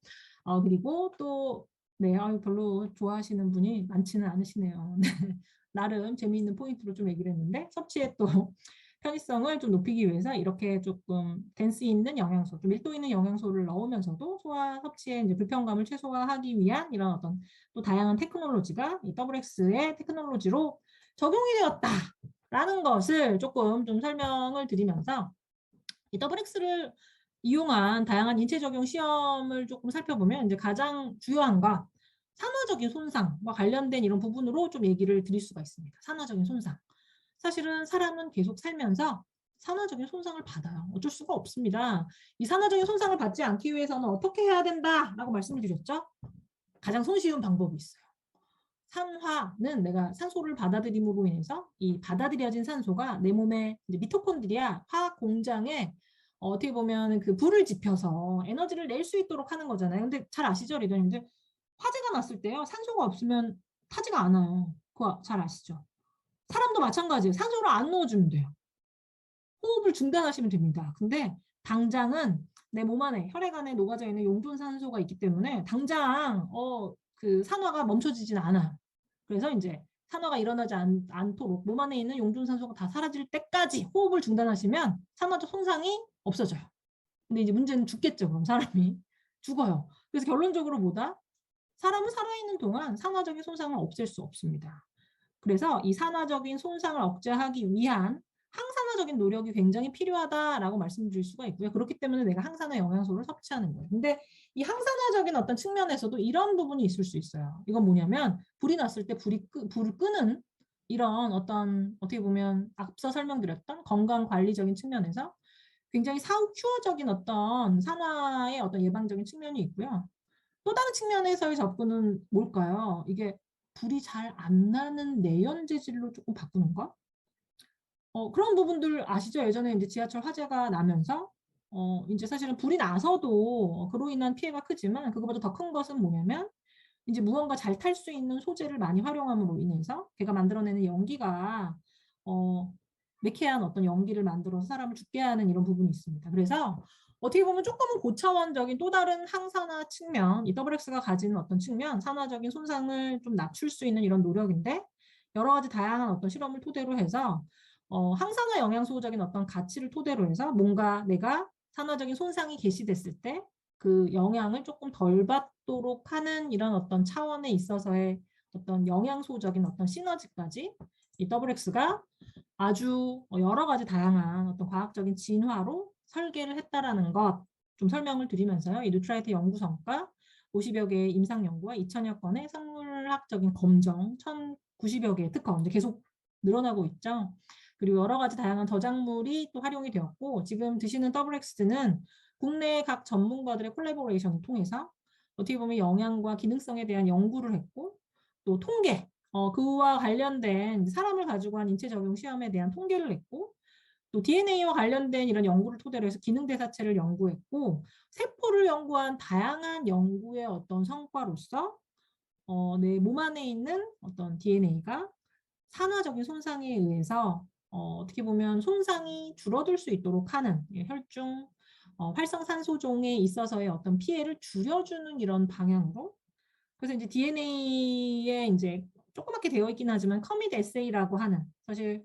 그리고 또 네, 별로 좋아하시는 분이 많지는 않으시네요. 나름 재미있는 포인트로 좀 얘기를 했는데 섭취의 또 편의성을 좀 높이기 위해서 이렇게 조금 댄스 있는 영양소, 좀 밀도 있는 영양소를 넣으면서도 소화 섭취의 이제 불편감을 최소화하기 위한 이런 어떤 또 다양한 테크놀로지가 이 WX의 테크놀로지로 적용이 되었다라는 것을 조금 좀 설명을 드리면서 이 WX를 이용한 다양한 인체 적용 시험을 조금 살펴보면 이제 가장 주요한 것 산화적인 손상과 관련된 이런 부분으로 좀 얘기를 드릴 수가 있습니다. 산화적인 손상. 사실은 사람은 계속 살면서 산화적인 손상을 받아요. 어쩔 수가 없습니다. 이 산화적인 손상을 받지 않기 위해서는 어떻게 해야 된다라고 말씀을 드렸죠? 가장 손쉬운 방법이 있어요. 산화는 내가 산소를 받아들임으로 인해서 이 받아들여진 산소가 내 몸의 이제 미토콘드리아 화학 공장에 어떻게 보면 그 불을 지펴서 에너지를 낼 수 있도록 하는 거잖아요. 근데 잘 아시죠, 리더님들? 화재가 났을 때요, 산소가 없으면 타지가 않아요. 그거 잘 아시죠? 사람도 마찬가지예요. 산소를 안 넣어주면 돼요. 호흡을 중단하시면 됩니다. 근데 당장은 내 몸 안에 혈액 안에 녹아져 있는 용존산소가 있기 때문에 당장 그 산화가 멈춰지진 않아요. 그래서 이제 산화가 일어나지 않도록 몸 안에 있는 용존산소가 다 사라질 때까지 호흡을 중단하시면 산화적 손상이 없어져요. 근데 이제 문제는 죽겠죠. 그럼 사람이 죽어요. 그래서 결론적으로 뭐다? 사람은 살아있는 동안 산화적인 손상을 없앨 수 없습니다. 그래서 이 산화적인 손상을 억제하기 위한 항산화적인 노력이 굉장히 필요하다라고 말씀드릴 수가 있고요. 그렇기 때문에 내가 항산화 영양소를 섭취하는 거예요. 근데 이 항산화적인 어떤 측면에서도 이런 부분이 있을 수 있어요. 이건 뭐냐면 불이 났을 때 불을 끄는 이런 어떤 어떻게 보면 앞서 설명드렸던 건강관리적인 측면에서 굉장히 사후큐어적인 어떤 산화의 어떤 예방적인 측면이 있고요. 또 다른 측면에서의 접근은 뭘까요? 이게 불이 잘 안 나는 내연 재질로 조금 바꾸는 거? 그런 부분들 아시죠? 예전에 이제 지하철 화재가 나면서 이제 사실은 불이 나서도 그로 인한 피해가 크지만 그거보다 더 큰 것은 뭐냐면 이제 무언가 잘 탈 수 있는 소재를 많이 활용함으로 인해서 걔가 만들어내는 연기가 어, 매캐한 어떤 연기를 만들어서 사람을 죽게 하는 이런 부분이 있습니다. 그래서 어떻게 보면 조금은 고차원적인 또 다른 항산화 측면, 이 WX가 가지는 어떤 측면, 산화적인 손상을 좀 낮출 수 있는 이런 노력인데 여러 가지 다양한 어떤 실험을 토대로 해서 항산화 영양소적인 어떤 가치를 토대로 해서 뭔가 내가 산화적인 손상이 개시됐을 때 그 영향을 조금 덜 받도록 하는 이런 어떤 차원에 있어서의 어떤 영양소적인 어떤 시너지까지 이 WX가 아주 여러 가지 다양한 어떤 과학적인 진화로 설계를 했다라는 것 좀 설명을 드리면서요. 이 뉴트라이트 연구 성과 50여 개의 임상 연구와 2천여 건의 생물학적인 검정, 1,090여 개의 특허 이제 계속 늘어나고 있죠. 그리고 여러 가지 다양한 저작물이 또 활용이 되었고 지금 드시는 WX는 국내 각 전문가들의 콜라보레이션을 통해서 어떻게 보면 영양과 기능성에 대한 연구를 했고 또 통계, 그와 관련된 사람을 가지고 한 인체 적용 시험에 대한 통계를 냈고 또 DNA와 관련된 이런 연구를 토대로 해서 기능 대사체를 연구했고 세포를 연구한 다양한 연구의 어떤 성과로서 내 몸 안에 있는 어떤 DNA가 산화적인 손상에 의해서 어떻게 보면 손상이 줄어들 수 있도록 하는 혈중 활성산소종에 있어서의 어떤 피해를 줄여주는 이런 방향으로 그래서 이제 DNA에 이제 조그맣게 되어 있긴 하지만 커밋 에세이라고 하는 사실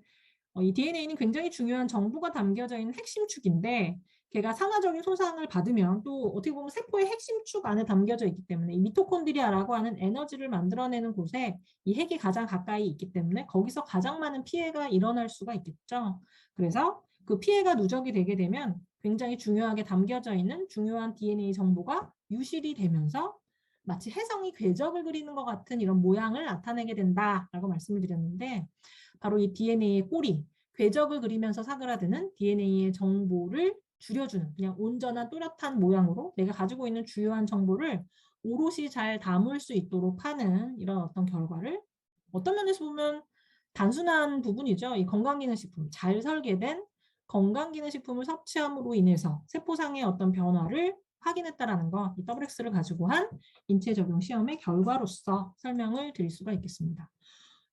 이 DNA는 굉장히 중요한 정보가 담겨져 있는 핵심 축인데 걔가 산화적인 손상을 받으면 또 어떻게 보면 세포의 핵심 축 안에 담겨져 있기 때문에 이 미토콘드리아라고 하는 에너지를 만들어내는 곳에 이 핵이 가장 가까이 있기 때문에 거기서 가장 많은 피해가 일어날 수가 있겠죠. 그래서 그 피해가 누적이 되게 되면 굉장히 중요하게 담겨져 있는 중요한 DNA 정보가 유실이 되면서 마치 혜성이 궤적을 그리는 것 같은 이런 모양을 나타내게 된다라고 말씀을 드렸는데 바로 이 DNA의 꼬리, 궤적을 그리면서 사그라드는 DNA의 정보를 줄여주는 그냥 온전한 또렷한 모양으로 내가 가지고 있는 주요한 정보를 오롯이 잘 담을 수 있도록 하는 이런 어떤 결과를 어떤 면에서 보면 단순한 부분이죠. 이 건강기능식품, 잘 설계된 건강기능식품을 섭취함으로 인해서 세포상의 어떤 변화를 확인했다라는 거, 이 WX를 가지고 한 인체 적용 시험의 결과로서 설명을 드릴 수가 있겠습니다.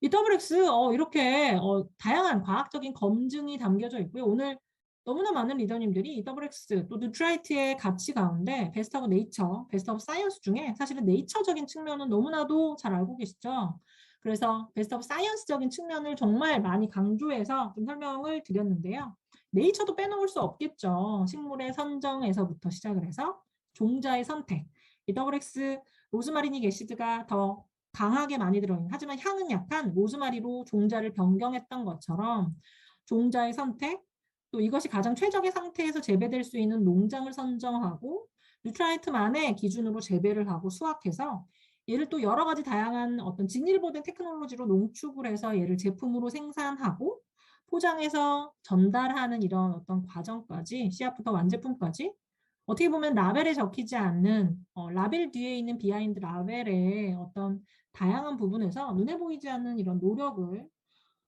이 WX 이렇게 다양한 과학적인 검증이 담겨져 있고요. 오늘 너무나 많은 리더님들이 이 WX 또 뉴트라이트의 가치 가운데 베스트 오브 네이처, 베스트 오브 사이언스 중에 사실은 네이처적인 측면은 너무나도 잘 알고 계시죠. 그래서 베스트 오브 사이언스적인 측면을 정말 많이 강조해서 좀 설명을 드렸는데요. 네이처도 빼놓을 수 없겠죠. 식물의 선정에서부터 시작을 해서 종자의 선택, 이 WX 로즈마리닉 애시드가 더 강하게 많이 들어있는, 하지만 향은 약한 로즈마리로 종자를 변경했던 것처럼 종자의 선택, 또 이것이 가장 최적의 상태에서 재배될 수 있는 농장을 선정하고 뉴트라이트만의 기준으로 재배를 하고 수확해서 얘를 또 여러 가지 다양한 어떤 직일보된 테크놀로지로 농축을 해서 얘를 제품으로 생산하고 포장해서 전달하는 이런 어떤 과정까지, 씨앗부터 완제품까지 어떻게 보면 라벨에 적히지 않는 라벨 뒤에 있는 비하인드 라벨의 어떤 다양한 부분에서 눈에 보이지 않는 이런 노력을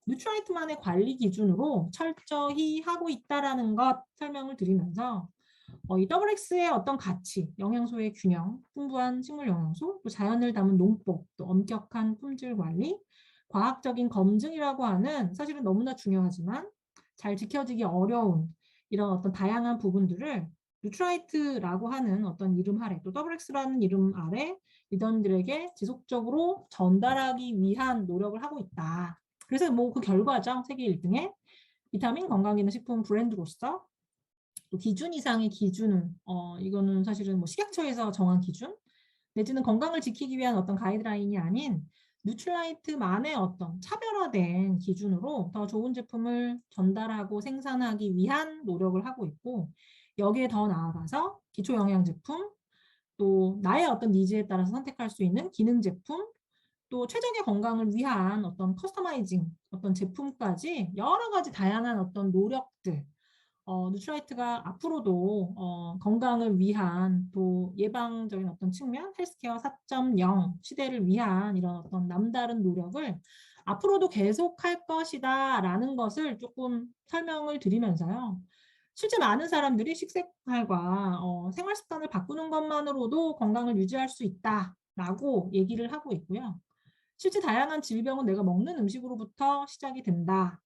뉴트라이트만의 관리 기준으로 철저히 하고 있다라는 것 설명을 드리면서 이 WX의 어떤 가치, 영양소의 균형, 풍부한 식물 영양소, 또 자연을 담은 농법, 또 엄격한 품질 관리, 과학적인 검증이라고 하는 사실은 너무나 중요하지만 잘 지켜지기 어려운 이런 어떤 다양한 부분들을 뉴트라이트라고 하는 어떤 이름 아래, 또 WX라는 이름 아래 리더들에게 지속적으로 전달하기 위한 노력을 하고 있다. 그래서 뭐 그 결과죠. 세계 1등의 비타민 건강기능식품 브랜드로서 또 기준 이상의 기준은 이거는 사실은 뭐 식약처에서 정한 기준 내지는 건강을 지키기 위한 어떤 가이드라인이 아닌 뉴트라이트만의 어떤 차별화된 기준으로 더 좋은 제품을 전달하고 생산하기 위한 노력을 하고 있고 여기에 더 나아가서 기초 영양 제품 또 나의 어떤 니즈에 따라서 선택할 수 있는 기능 제품 또 최적의 건강을 위한 어떤 커스터마이징 어떤 제품까지 여러 가지 다양한 어떤 노력들 뉴트라이트가 앞으로도 건강을 위한 또 예방적인 어떤 측면 헬스케어 4.0 시대를 위한 이런 어떤 남다른 노력을 앞으로도 계속할 것이다라는 것을 조금 설명을 드리면서요. 실제 많은 사람들이 식생활과 생활 습관을 바꾸는 것만으로도 건강을 유지할 수 있다라고 얘기를 하고 있고요. 실제 다양한 질병은 내가 먹는 음식으로부터 시작이 된다.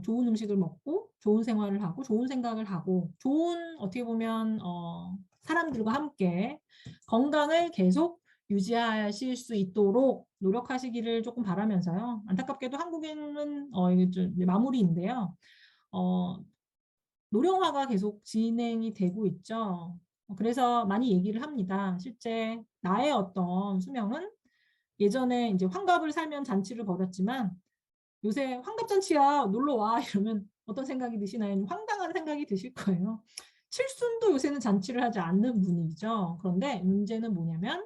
좋은 음식을 먹고 좋은 생활을 하고 좋은 생각을 하고 좋은 어떻게 보면 사람들과 함께 건강을 계속 유지하실 수 있도록 노력하시기를 조금 바라면서요. 안타깝게도 한국에는 이게 좀 마무리인데요. 어, 노령화가 계속 진행이 되고 있죠. 그래서 많이 얘기를 합니다. 실제 나의 어떤 수명은 예전에 이제 환갑을 살면 잔치를 벌였지만 요새 환갑잔치야 놀러 와 이러면 어떤 생각이 드시나요? 황당한 생각이 드실 거예요. 칠순도 요새는 잔치를 하지 않는 분위기죠. 그런데 문제는 뭐냐면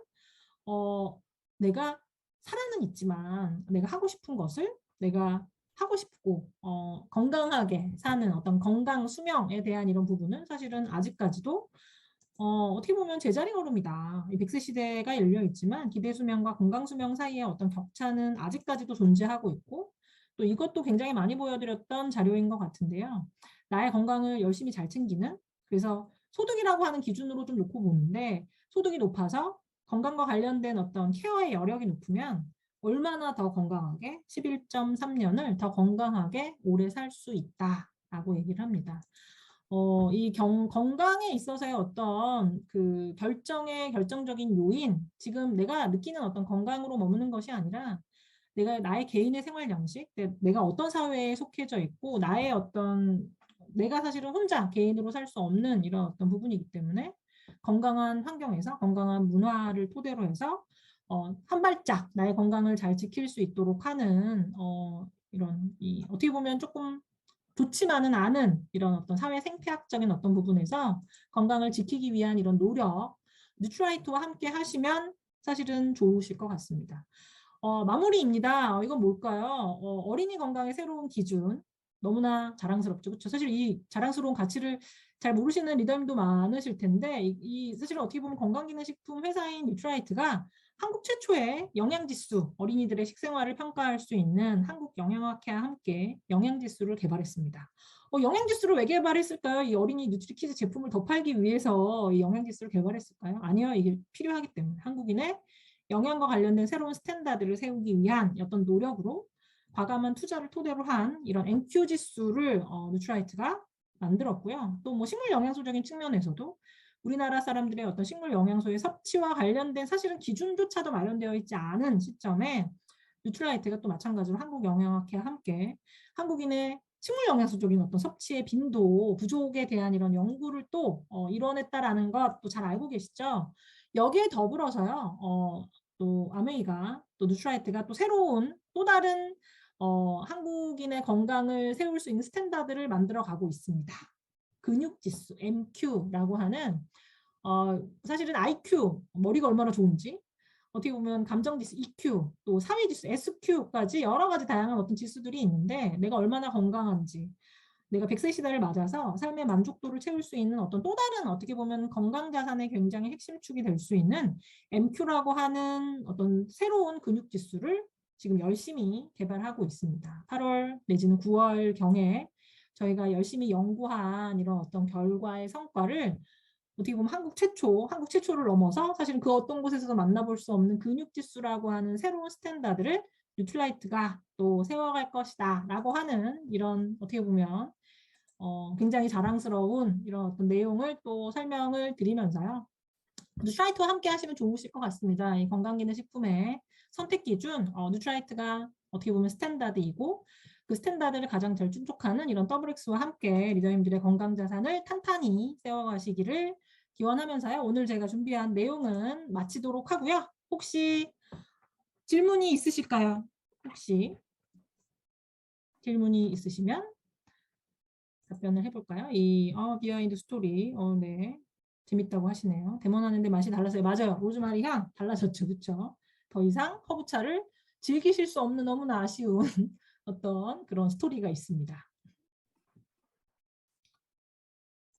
내가 살아는 있지만 내가 하고 싶은 것을 내가 하고 싶고 건강하게 사는 어떤 건강 수명에 대한 이런 부분은 사실은 아직까지도 어떻게 보면 제자리 걸음이다. 이 100세 시대가 열려 있지만 기대 수명과 건강 수명 사이에 어떤 격차는 아직까지도 존재하고 있고 또 이것도 굉장히 많이 보여드렸던 자료인 것 같은데요. 나의 건강을 열심히 잘 챙기는 그래서 소득이라고 하는 기준으로 좀 놓고 보는데 소득이 높아서 건강과 관련된 어떤 케어의 여력이 높으면 얼마나 더 건강하게 11.3년을 더 건강하게 오래 살 수 있다라고 얘기를 합니다. 이 건강에 있어서의 어떤 그 결정의 결정적인 요인, 지금 내가 느끼는 어떤 건강으로 머무는 것이 아니라 내가 나의 개인의 생활 양식, 내가 어떤 사회에 속해져 있고 나의 어떤 내가 사실은 혼자 개인으로 살 수 없는 이런 어떤 부분이기 때문에 건강한 환경에서 건강한 문화를 토대로 해서 한 발짝 나의 건강을 잘 지킬 수 있도록 하는 이런 어떻게 보면 조금 좋지만은 않은 이런 어떤 사회 생태학적인 어떤 부분에서 건강을 지키기 위한 이런 노력, 뉴트라이트와 함께 하시면 사실은 좋으실 것 같습니다. 마무리입니다. 이건 뭘까요? 어린이 건강의 새로운 기준. 너무나 자랑스럽죠. 그렇죠? 사실 이 자랑스러운 가치를 잘 모르시는 리더님도 많으실 텐데 사실은 어떻게 보면 건강기능식품 회사인 뉴트라이트가 한국 최초의 영양지수, 어린이들의 식생활을 평가할 수 있는 한국 영양학회와 함께 영양지수를 개발했습니다. 영양지수를 왜 개발했을까요? 이 어린이 뉴트리키즈 제품을 더 팔기 위해서 이 영양지수를 개발했을까요? 아니요, 이게 필요하기 때문에 한국인의 영양과 관련된 새로운 스탠다드를 세우기 위한 어떤 노력으로 과감한 투자를 토대로 한 이런 NQ 지수를 뉴트라이트가 만들었고요. 또 뭐 식물 영양소적인 측면에서도 우리나라 사람들의 어떤 식물 영양소의 섭취와 관련된 사실은 기준조차도 마련되어 있지 않은 시점에 뉴트라이트가 또 마찬가지로 한국영양학회와 함께 한국인의 식물 영양소적인 어떤 섭취의 빈도 부족에 대한 이런 연구를 또 이뤄냈다라는 것 또 잘 알고 계시죠? 여기에 더불어서요, 또 아메이가 또 뉴트라이트가 또 새로운 또 다른 한국인의 건강을 세울 수 있는 스탠다드를 만들어 가고 있습니다. 근육지수 MQ라고 하는 사실은 IQ 머리가 얼마나 좋은지 어떻게 보면 감정지수 EQ 또 사회지수 SQ까지 여러 가지 다양한 어떤 지수들이 있는데 내가 얼마나 건강한지 내가 100세 시대를 맞아서 삶의 만족도를 채울 수 있는 어떤 또 다른 어떻게 보면 건강 자산의 굉장히 핵심축이 될 수 있는 MQ라고 하는 어떤 새로운 근육 지수를 지금 열심히 개발하고 있습니다. 8월 내지는 9월 경에 저희가 열심히 연구한 이런 어떤 결과의 성과를 어떻게 보면 한국 최초를 넘어서 사실은 그 어떤 곳에서도 만나볼 수 없는 근육 지수라고 하는 새로운 스탠다드를 뉴트라이트가 또 세워갈 것이다 라고 하는 이런 어떻게 보면 굉장히 자랑스러운 이런 어떤 내용을 또 설명을 드리면서요. 뉴트라이트와 함께 하시면 좋으실 것 같습니다. 이 건강기능식품의 선택 기준, 뉴트라이트가 어떻게 보면 스탠다드이고 그 스탠다드를 가장 잘 충족하는 이런 WX와 함께 리더님들의 건강 자산을 탄탄히 세워가시기를 기원하면서요. 오늘 제가 준비한 내용은 마치도록 하고요. 혹시 질문이 있으실까요? 혹시 질문이 있으시면 답변을 해볼까요? 이 비하인드 스토리 네 재밌다고 하시네요. 데몬하는데 맛이 달라서요. 맞아요. 로즈마리 향 달라졌죠. 그렇죠? 더 이상 허브차를 즐기실 수 없는 너무나 아쉬운 어떤 그런 스토리가 있습니다.